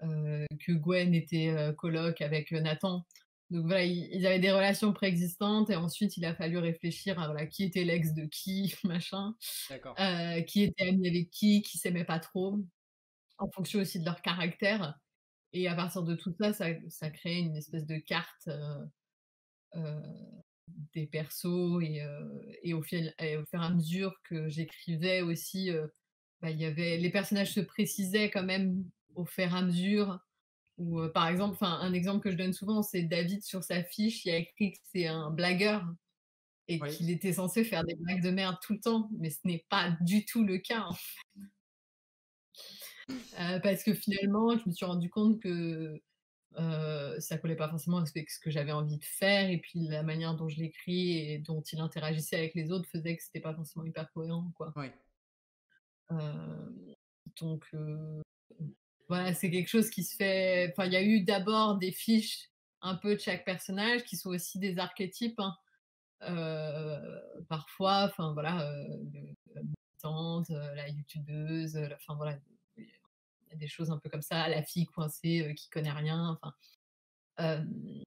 que Gwen était, coloc avec, Nathan. Donc voilà, ils avaient des relations préexistantes, et ensuite il a fallu réfléchir à voilà, qui était l'ex de qui, machin, D'accord. qui était ami avec qui s'aimait pas trop, en fonction aussi de leur caractère, et à partir de tout ça, ça créait une espèce de carte, heu, des persos, et au fur et à mesure que j'écrivais aussi, bah, il y avait les personnages se précisaient quand même au fur et à mesure. Ou, par exemple, enfin, un exemple que je donne souvent, c'est David sur sa fiche, il y a écrit que c'est un blagueur et Oui. qu'il était censé faire des blagues de merde tout le temps, mais ce n'est pas du tout le cas, hein. Parce que finalement, je me suis rendu compte que, ça collait pas forcément avec ce que j'avais envie de faire, et puis la manière dont je l'écris et dont il interagissait avec les autres faisait que c'était pas forcément hyper cohérent, quoi. Oui. Hem, donc voilà, c'est quelque chose qui se fait, enfin, il y a eu d'abord des fiches un peu de chaque personnage qui sont aussi des archétypes, hein. Parfois, enfin voilà, la militante, la youtubeuse, enfin voilà, il y a des choses un peu comme ça, la fille coincée, qui connaît rien, enfin, hem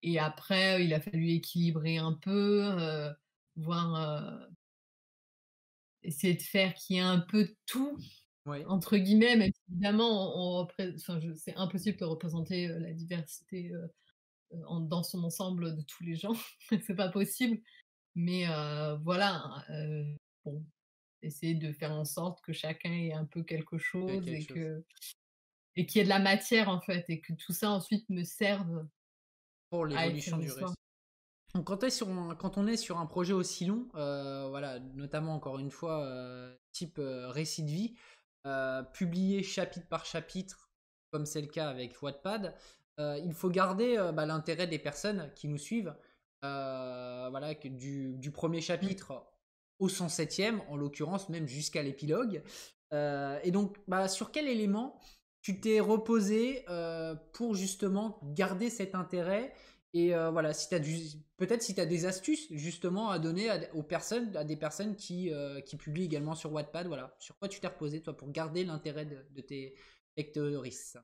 et après, il a fallu équilibrer un peu, voir, essayer de faire qu'il y ait un peu de tout, Oui. entre guillemets, même si évidemment enfin, je c'est impossible de représenter, la diversité, dans son ensemble de tous les gens, c'est pas possible. Mais voilà, bon, essayer de faire en sorte que chacun ait un peu quelque Il y a chose, quelque chose. et qu'il y ait de la matière, en fait, et que tout ça ensuite me serve Pour à écrire l'évolution du l'histoire. récit. Donc quand on est sur un projet aussi long, voilà, notamment encore une fois, type, récit de vie, publié chapitre par chapitre, comme c'est le cas avec Wattpad, il faut garder, bah, l'intérêt des personnes qui nous suivent. Voilà, que du 1er Mmh. chapitre au 107e, en l'occurrence même jusqu'à l'épilogue. Et donc, bah, sur quel élément tu t'es reposé, pour justement garder cet intérêt? Et voilà, si tu peut-être si tu as des astuces justement à donner aux personnes, à des personnes qui publient également sur Wattpad, voilà. Sur quoi tu t'es reposé toi pour garder l'intérêt de tes lectrices?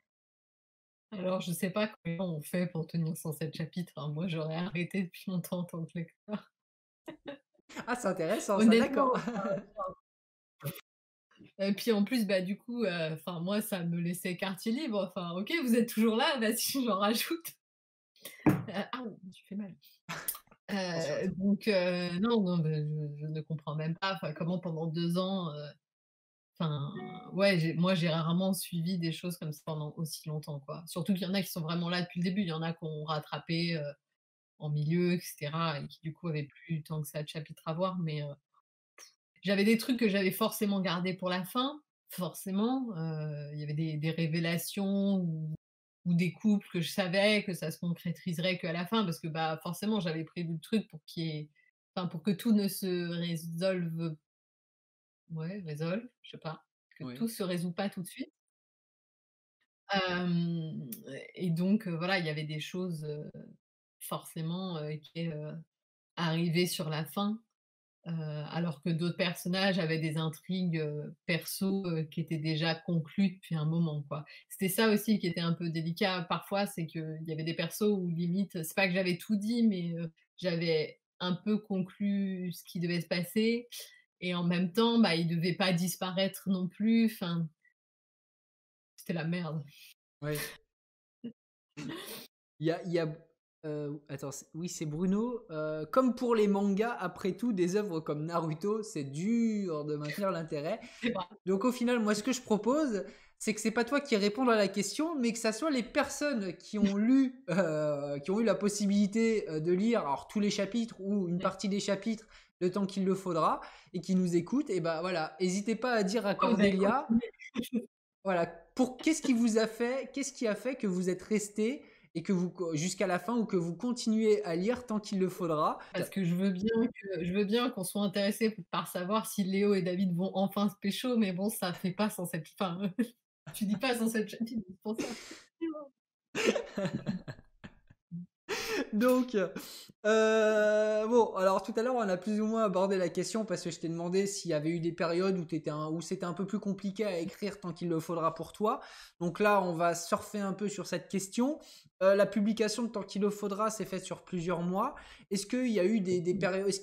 Alors je sais pas comment on fait pour tenir 107 chapitres, hein. Moi, j'aurais arrêté depuis longtemps en tant que lecteur. Ah, c'est intéressant ça, Honnêtement, d'accord. et puis en plus, bah, du coup, enfin moi, ça me laissait quartier libre. Enfin: «OK, vous êtes toujours là, vas-y, j'en rajoute». Ah, je fais mal. Attention à toi. Donc non, non, je ne comprends même pas, enfin, comment pendant 2 ans, enfin, ouais, j'ai rarement suivi des choses comme ça pendant aussi longtemps, quoi. Surtout qu'il y en a qui sont vraiment là depuis le début. Il y en a qui ont rattrapé, en milieu et cetera et qui du coup avaient plus tant que ça de chapitres à voir, mais j'avais des trucs que j'avais forcément gardés pour la fin, forcément, il y avait des révélations ou des couples que je savais que ça se concrétiserait qu'à la fin parce que, bah, forcément j'avais prévu le truc pour qu'il y ait enfin pour que tout ne se résolve ouais, résolve, je sais pas, que Oui. tout se résout pas tout de suite. Hem et donc voilà, il y avait des choses, forcément, qui, arrivaient sur la fin. Alors que d'autres personnages avaient des intrigues, perso, qui étaient déjà conclues depuis un moment, quoi. C'était ça aussi qui était un peu délicat parfois, c'est qu'il y avait des persos où limite, c'est pas que j'avais tout dit, mais, j'avais un peu conclu ce qui devait se passer et en même temps, bah, ils devaient pas disparaître non plus, enfin, c'était la merde. Oui. Attends, oui, c'est Bruno. Comme pour les mangas, après tout, des œuvres comme Naruto, c'est dur de maintenir l'intérêt. C'est vrai. Donc au final, moi, ce que je propose, c'est que c'est pas toi qui réponds à la question, mais que ça soit les personnes qui ont lu, qui ont eu la possibilité de lire alors tous les chapitres ou une partie des chapitres le temps qu'il le faudra et qui nous écoutent. Et ben voilà, n'hésitez pas à dire à Pourquoi vous avez Cordelia, continué? voilà, pour qu'est-ce qui a fait que vous êtes resté et que vous jusqu'à la fin ou que vous continuez à lire tant qu'il le faudra. Parce que je veux bien qu'on soit intéressé par savoir si Léo et David vont enfin se pécho, mais bon, ça fait pas sans cette fin. Tu dis pas sans cette chapitre, c'est pour ça. Donc, bon, alors tout à l'heure, on a plus ou moins abordé la question parce que je t'ai demandé s'il y avait eu des périodes où c'était un peu plus compliqué à écrire tant qu'il le faudra pour toi. Donc là, on va surfer un peu sur cette question. La publication de Tant qu'il le faudra s'est faite sur plusieurs mois. Est-ce qu'il y a eu des périodes, est-ce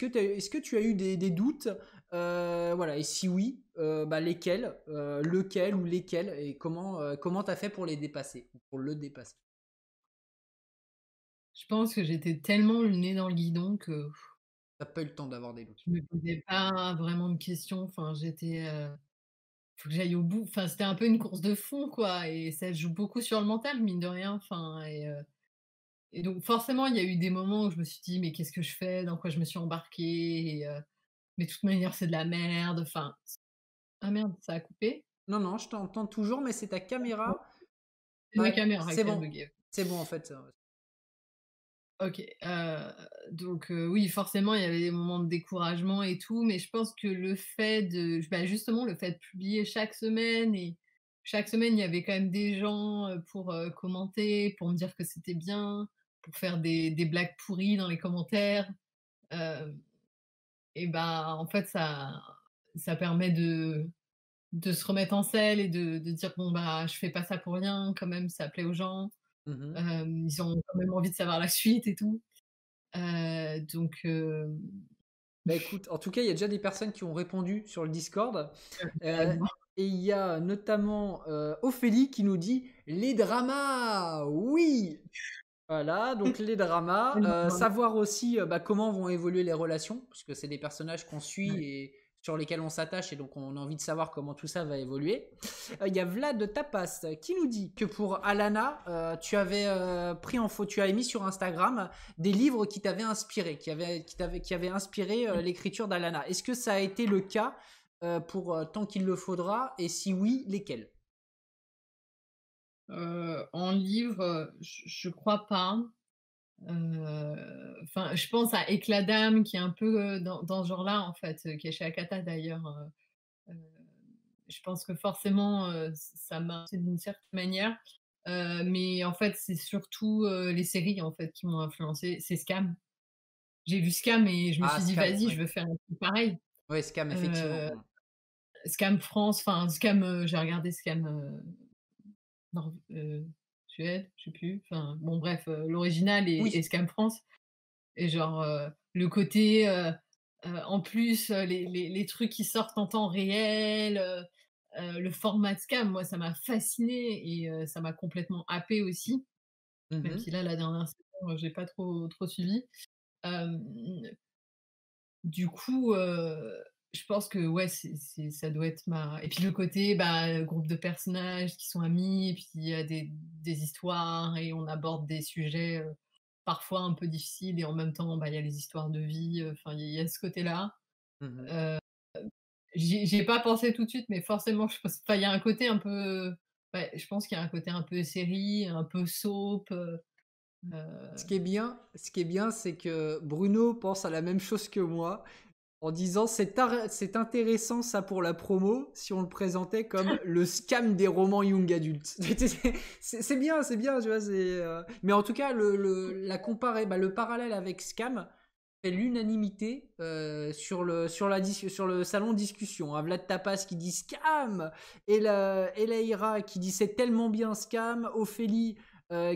que tu as eu des doutes? Voilà, et si oui, bah lesquels, lequel ou lesquels, et comment t'as fait pour les dépasser, pour le dépasser? Je pense que j'étais tellement le nez dans le guidon que T'as pas eu le temps d'avoir des doutes. je me posais pas vraiment de questions. Enfin, j'étais, faut que j'aille au bout. Enfin, c'était un peu une course de fond, quoi et ça joue beaucoup sur le mental, mine de rien. Enfin et donc forcément, il y a eu des moments où je me suis dit: «Mais qu'est-ce que je fais? Dans quoi je me suis embarquée?» et «Mais de toute manière, c'est de la merde». Enfin ah merde, ça a coupé? Non, non, je t'entends toujours, mais c'est ta caméra. C'est ma Ouais, caméra qui a bugué. c'est bon en fait. OK, donc oui, forcément, il y avait des moments de découragement et tout, mais je pense que le fait de bah, justement, le fait de publier chaque semaine et chaque semaine, il y avait quand même des gens, pour, commenter, pour me dire que c'était bien, pour faire des blagues pourries dans les commentaires, hem et bah, en fait, ça permet de se remettre en selle et de dire: «Bon, bah, je fais pas ça pour rien, quand même, ça plaît aux gens». Mmh. Ils ont quand même envie de savoir la suite et tout. Donc Bah, écoute, en tout cas, il y a déjà des personnes qui ont répondu sur le Discord, heu carrément. et il y a notamment, Ophélie qui nous dit: «Les dramas! Oui!» Voilà, donc les dramas, savoir aussi, bah, comment vont évoluer les relations, puisque c'est des personnages qu'on suit et sur lesquels on s'attache et donc on a envie de savoir comment tout ça va évoluer. Il y a Vlad Tapas qui nous dit que pour Alana, tu avais pris en photo, tu as mis sur Instagram des livres qui t'avaient inspiré, qui avaient inspiré l'écriture d'Alana. Est-ce que ça a été le cas pour Tant qu'il le faudra et si oui, lesquels? En livre, je crois pas. Enfin, je pense à Éclat d'âme qui est un peu, dans ce genre-là, en fait, qui est chez Akata d'ailleurs, heu, je pense que forcément, ça m'a d'une certaine manière, mais en fait, c'est surtout, les séries, en fait, qui m'ont influencée. C'est Scam. J'ai vu Scam et je me Ah, suis dit: Scam, «Vas-y, oui. je veux faire un truc pareil». Oui, Scam, effectivement. Heu, Scam France, enfin Scam, j'ai regardé Scam, Suède, je sais plus, enfin bon bref, l'original et Oui. Scam France et genre, le côté, en plus, les trucs qui sortent en temps réel, le format de Scam, moi ça m'a fascinée et ça m'a complètement happée aussi, même Mmh. si là, la dernière saison, j'ai pas trop suivi. Hem, du coup, je pense que ouais, ça doit être ma et puis le côté, bah, groupe de personnages qui sont amis et puis il y a des histoires et on aborde des sujets, parfois un peu difficiles et en même temps, bah, il y a les histoires de vie, enfin il y a ce côté-là. Mmh. Heu, j'y ai pas pensé tout de suite, mais forcément je pense enfin il y a un côté un peu ouais, je pense qu'il y a un côté un peu série, un peu soap, Ce qui est bien, c'est que Bruno pense à la même chose que moi, en disant: «C'est intéressant ça pour la promo», si on le présentait comme le scam des romans young adultes. C'est bien, tu vois? Mais en tout cas, le parallèle avec scam fait l'unanimité, sur le salon discussion, hein. Vlad Tapas qui dit scam, Elaïra qui dit c'est tellement bien scam, Ophélie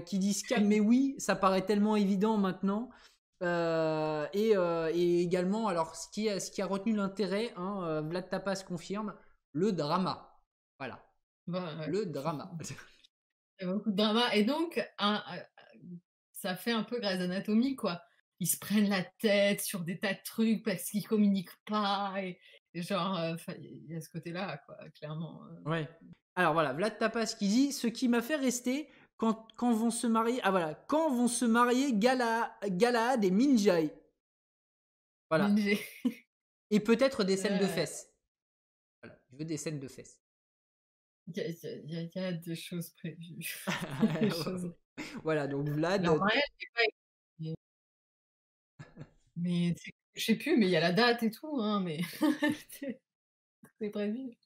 qui dit scam, mais oui, ça paraît tellement évident maintenant. Et également, alors ce qui a retenu l'intérêt, hein, Vlad Tapas confirme, le drama. Voilà, bah, ouais. le drama. Il y a beaucoup de drama et donc ça fait un peu Grey's Anatomy, quoi. Ils se prennent la tête sur des tas de trucs parce qu'ils communiquent pas et genre, enfin, il y a ce côté-là, quoi, clairement, Ouais. Alors voilà, Vlad Tapas qui dit ce qui m'a fait rester quand vont se marier. Ah voilà, quand vont se marier Galahad et Minjay. Voilà. Minji. Et peut-être des scènes de Heu, fesses. Voilà, je veux des scènes de fesses. il y a des choses prévues. Des choses Voilà, donc leur Vlad. mariage n'est pas écrit, mais je sais plus, mais il y a la date et tout, hein, mais c'est prévu.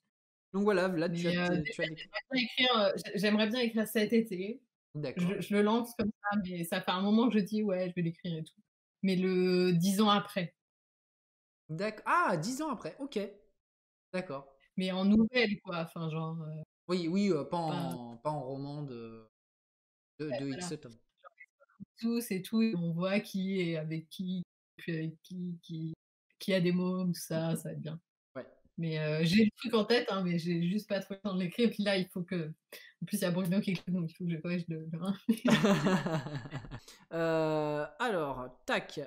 Donc voilà, Vlad, tu as, Mais tu as déjà, des. j'aimerais bien écrire cet été. D'accord. Je le lance comme ça, mais ça fait un moment que je dis: «Ouais, je vais l'écrire et tout». Mais le 10 ans après, D'accord. Ah, 10 ans après. Ok. D'accord. mais en nouvelle quoi, enfin genre, Oui, oui, pas pas en roman de X voilà, tomes. tous et tout et on voit qui est avec qui avec qui a des mômes, tout ça, ça va être bien. Ouais. Mais j'ai le truc en tête, hein, mais j'ai juste pas trop le temps de l'écrire. Puis là, il faut que en plus, il y a Bruno qui écrit, donc il faut que je corrige le Alors, tac.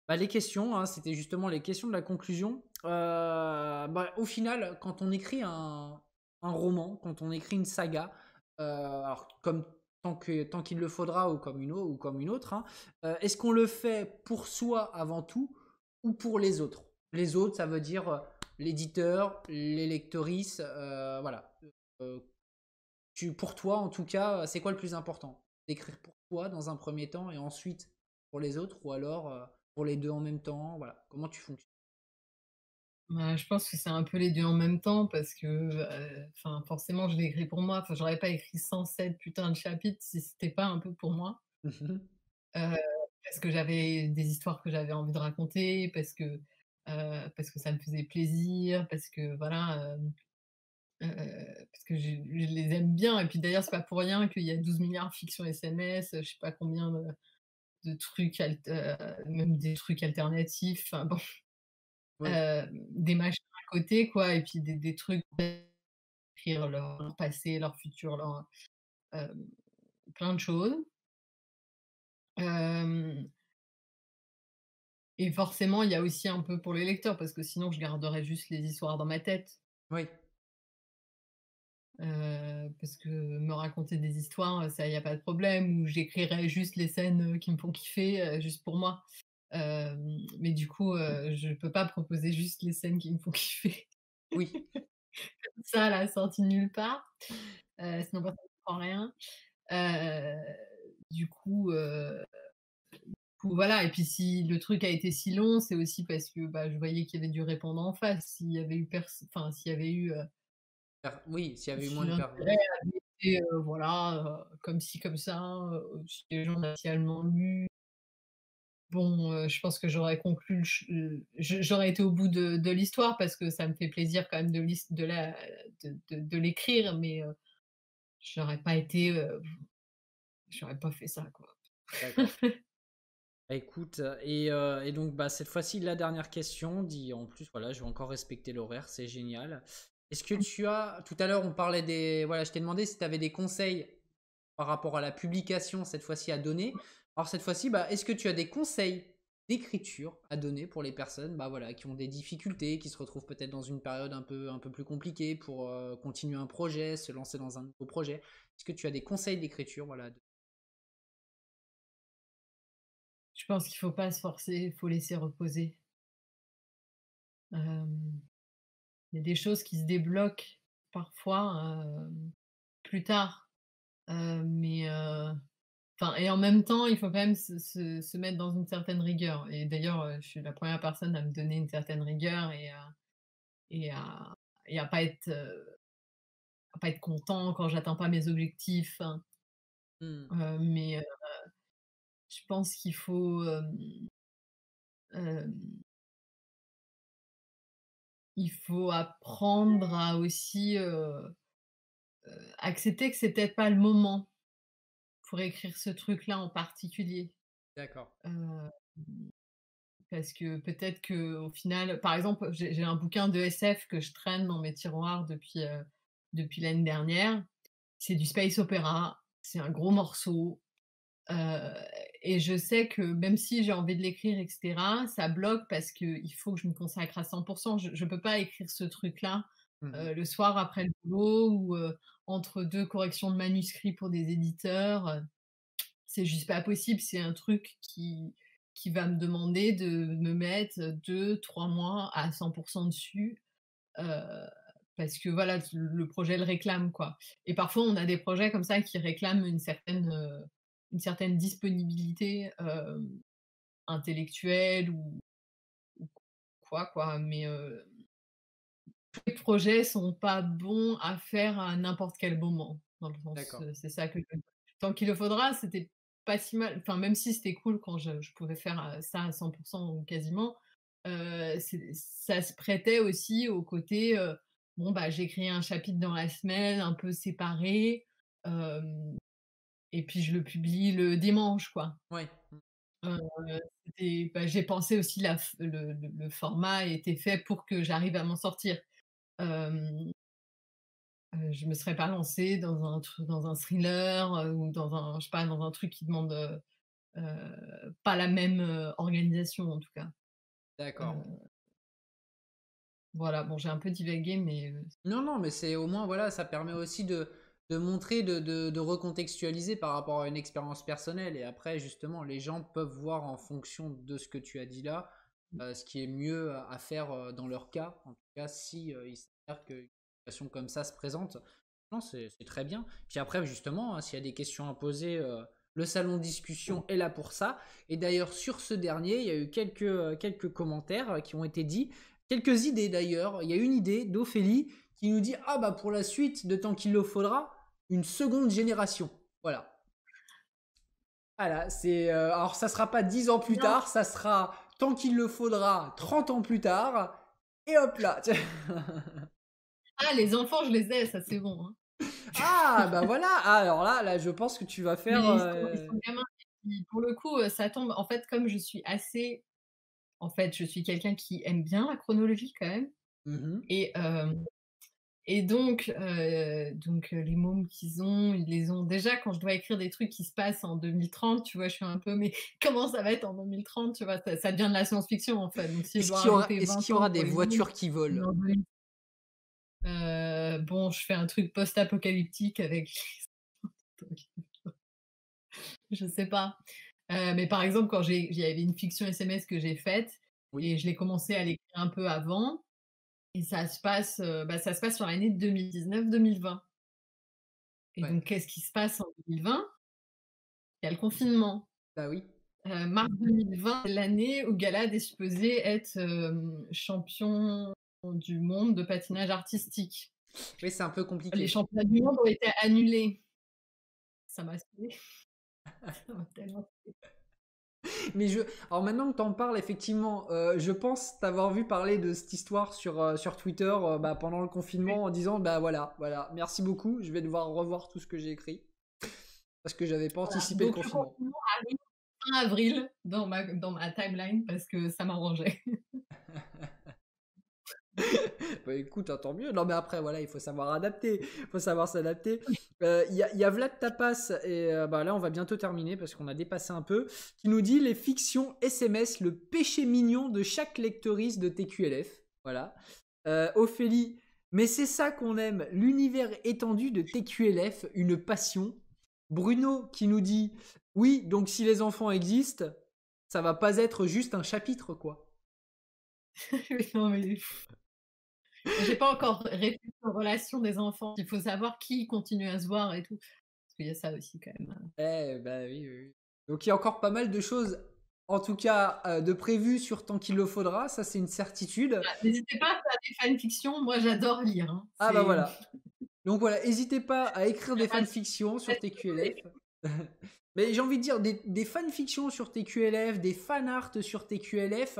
Bah, les questions, hein, c'était justement les questions de la conclusion. Bah, au final, quand on écrit un roman, quand on écrit une saga, alors comme tant qu'il le faudra ou comme une autre, hein, est-ce qu'on le fait pour soi avant tout ou pour les autres? Les autres, ça veut dire l'éditeur, les lectrices, voilà. Euh, pour toi, en tout cas, c'est quoi le plus important? D'écrire pour toi dans un premier temps et ensuite pour les autres ou alors pour les deux en même temps? Voilà. Comment tu fonctionnes? Bah, je pense que c'est un peu les 2 en même temps parce que, enfin, forcément, je l'ai écrit pour moi. Enfin, j'aurais pas écrit 107 putains de chapitres si c'était pas un peu pour moi. Heu, parce que j'avais des histoires que j'avais envie de raconter, parce que ça me faisait plaisir, parce que voilà, parce que je les aime bien et puis d'ailleurs, c'est pas pour rien qu'il y a 12 milliards fiction SMS, je sais pas combien de trucs même des trucs alternatifs, enfin bon, Oui, des machins à côté quoi et puis des trucs écrire leur passé, leur futur, hem, plein de choses. Hem Et forcément, il y a aussi un peu pour les lecteurs parce que sinon je garderais juste les histoires dans ma tête. oui, Parce que me raconter des histoires, ça, il y a pas de problème ou j'écrirais juste les scènes, qui me font kiffer, juste pour moi. Mais du coup, je peux pas proposer juste les scènes qui me font kiffer. oui. Ça, là, sorti de nulle part, sinon personne ne comprend rien. Heu, du coup, voilà et puis si le truc a été si long, c'est aussi parce que, bah, je voyais qu'il y avait du répondant en face. S'il y avait eu enfin, s'il y avait eu, Oui, s'il y avait eu si moins de l'intérêt avait été, voilà, comme ci comme ça, si les gens avaient spécialement lu, bon, je pense que j'aurais conclu le ch j'aurais été au bout de l'histoire parce que ça me fait plaisir quand même de l'écrire, mais j'aurais pas fait ça, quoi. D'accord. Bah, écoute, et donc bah, cette fois-ci, la dernière question, dit en plus, voilà, je vais encore respecter l'horaire, c'est génial. Est-ce que tu as, tout à l'heure, on parlait des, voilà, je t'ai demandé si tu avais des conseils par rapport à la publication cette fois-ci à donner. Alors cette fois-ci, est-ce que tu as des conseils d'écriture à donner pour les personnes voilà, qui ont des difficultés, qui se retrouvent peut-être dans une période un peu plus compliquée pour continuer un projet, se lancer dans un nouveau projet? Est-ce que tu as des conseils d'écriture voilà, Je pense qu'il faut pas se forcer, il faut laisser reposer. Hem, il y a des choses qui se débloquent parfois, plus tard, mais enfin et en même temps, il faut quand même se mettre dans une certaine rigueur et d'ailleurs, je suis la première personne à me donner une certaine rigueur et à et à pas être content quand j'atteins pas mes objectifs, hein. Mmh, Mais je pense qu'il faut, hem, il faut apprendre à aussi, accepter que c'est peut-être pas le moment pour écrire ce truc-là en particulier. d'accord. Heu, parce que peut-être qu'au final par exemple, j'ai un bouquin de SF que je traîne dans mes tiroirs depuis l'année dernière. C'est du space opéra, c'est un gros morceau, heu et je sais que même si j'ai envie de l'écrire et cetera, ça bloque parce qu'il faut que je me consacre à 100. Je peux pas écrire ce truc-là, Mmh. le soir après le boulot ou, entre 2 corrections de manuscrits pour des éditeurs, c'est juste pas possible. C'est un truc qui va me demander de me mettre 2 3 mois à 100 dessus, heu, parce que voilà, le projet le réclame, quoi et parfois on a des projets comme ça qui réclament une certaine disponibilité, intellectuelle ou quoi, quoi, mais les projets sont pas bons à faire à n'importe quel moment, dans le sens, D'accord. c'est ça que je tant qu'il le faudra, c'était pas si mal enfin, même si c'était cool quand je pouvais faire, ça à 100 ou quasiment, ça se prêtait aussi au côté, bon, bah, j'écris un chapitre dans la semaine, un peu séparé, hem et puis je le publie le dimanche, quoi. Ouais. Mmh. Heu, j'ai pensé aussi la f le format a été fait pour que j'arrive à m'en sortir. Hem je me serais pas lancée dans un thriller, ou dans un je sais pas, dans un truc qui demande, pas la même, organisation en tout cas. D'accord. Heu, voilà, bon j'ai un peu divagué mais, Non, non, mais c'est au moins, voilà, ça permet aussi de montrer, de recontextualiser par rapport à une expérience personnelle. Et après, justement, les gens peuvent voir en fonction de ce que tu as dit là, ce qui est mieux à faire dans leur cas. En tout cas, si il s'avère qu'une situation comme ça se présente, non, c'est très bien. Puis après, justement, hein, s'il y a des questions à poser, le salon discussion est là pour ça. Et d'ailleurs, sur ce dernier, il y a eu quelques commentaires qui ont été dits. Quelques idées d'ailleurs. Il y a une idée d'Ophélie qui nous dit ah bah pour la suite de tant qu'il le faudra, une seconde génération. Voilà. Voilà, c'est alors ça sera pas 10 ans plus non, tard, ça sera tant qu'il le faudra 30 ans plus tard et hop là. ah les enfants je les ai, ça c'est bon, hein. Ah bah voilà, ah, alors là je pense que tu vas Mais faire ils sont gamins et puis pour le coup, ça tombe en fait comme je suis assez en fait je suis quelqu'un qui aime bien la chronologie quand même mmh. et et les mômes qu'ils ont, ils les ont déjà quand je dois écrire des trucs qui se passent en 2030, tu vois? Je suis un peu: «Mais comment ça va être en 2030?» tu vois? Ça devient de la science-fiction, en fait, donc si je dois rajouter Est-ce 20 qu'il y ans aura pour des les mômes, voitures qui on est volent? en 2000 bon, je fais un truc post-apocalyptique avec je sais pas. Mais par exemple, quand il y avait une fiction SMS que j'ai faite Oui, et je l'ai commencé à l'écrire un peu avant et ça se passe sur l'année 2019-2020 et ouais, donc qu'est-ce qui se passe en 2020? Il y a le confinement. bah oui. Mars 2020, c'est l'année où Galad est supposé être, champion du monde de patinage artistique. Oui, c'est un peu Les compliqué. championnats du monde ont été annulés. Ça m'a saoulée, ça m'a tellement Mais alors maintenant que tu en parles, effectivement, je pense t'avoir vu parler de cette histoire sur Twitter pendant le saoulée. confinement en disant bah voilà, voilà, merci beaucoup, je vais devoir revoir tout ce que j'ai écrit parce que j'avais pas Voilà, anticipé le donc le confinement. confinement arrive fin avril dans ma timeline parce que ça m'arrangeait. Bah écoute, hein, tant mieux. Non, mais après, voilà, il faut savoir adapter. Il faut savoir s'adapter. Il y a Vlad Tapas, et bah, là, on va bientôt terminer parce qu'on a dépassé un peu, qui nous dit les fictions SMS, le péché mignon de chaque lectrice de TQLF. Voilà. Ophélie, mais c'est ça qu'on aime, l'univers étendu de TQLF, une passion. Bruno qui nous dit oui, donc si les enfants existent, ça va pas être juste un chapitre, quoi. Non, mais j'ai pas encore réfléchi aux relations des enfants. Il faut savoir qui continue à se voir et tout. Parce qu'il y a ça aussi quand même. Bah oui, oui, oui. Donc il y a encore pas mal de choses, en tout cas, de prévues sur Tant qu'il le faudra, ça c'est une certitude. Ah, n'hésitez pas à faire des fanfictions, moi j'adore lire, hein. Ah bah C'est voilà. Donc voilà, n'hésitez pas à écrire des ah, fanfictions sur c'est TQLF. Mais j'ai envie de dire, des fanfictions sur TQLF, des fanarts sur TQLF,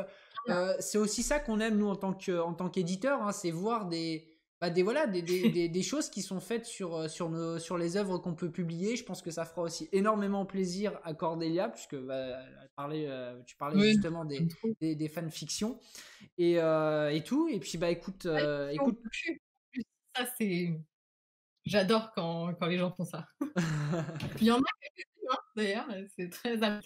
c'est aussi ça qu'on aime, nous, en tant qu'éditeur, hein, c'est voir voilà, des choses qui sont faites sur les œuvres qu'on peut publier. Je pense que ça fera aussi énormément plaisir à Cordélia, puisque bah, tu parlais oui, justement j'aime trop. des fanfictions et tout. Et puis, bah écoute, Ouais, puis on écoute. peut plus. En plus, ça c'est j'adore quand les gens font ça. Puis il y en a quelques-unes, hein, d'ailleurs, c'est très Bah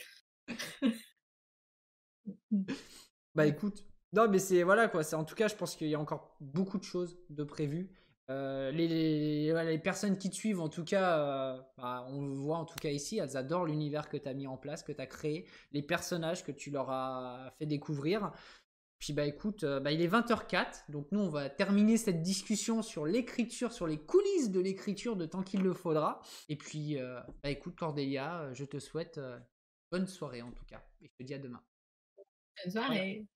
ouais. écoute, non mais c'est voilà quoi, c'est en tout cas je pense qu'il y a encore beaucoup de choses de prévues. Voilà, les personnes qui te suivent en tout cas, bah, on le voit en tout cas ici, elles adorent l'univers que tu as mis en place, que tu as créé, les personnages que tu leur as fait découvrir. Puis bah écoute, bah, il est 20h04, donc nous on va terminer cette discussion sur l'écriture, sur les coulisses de l'écriture de Tant qu'il le faudra. Et puis bah écoute Cordélia, je te souhaite bonne soirée en tout cas, et je te dis à demain. Bonne Voilà. soirée.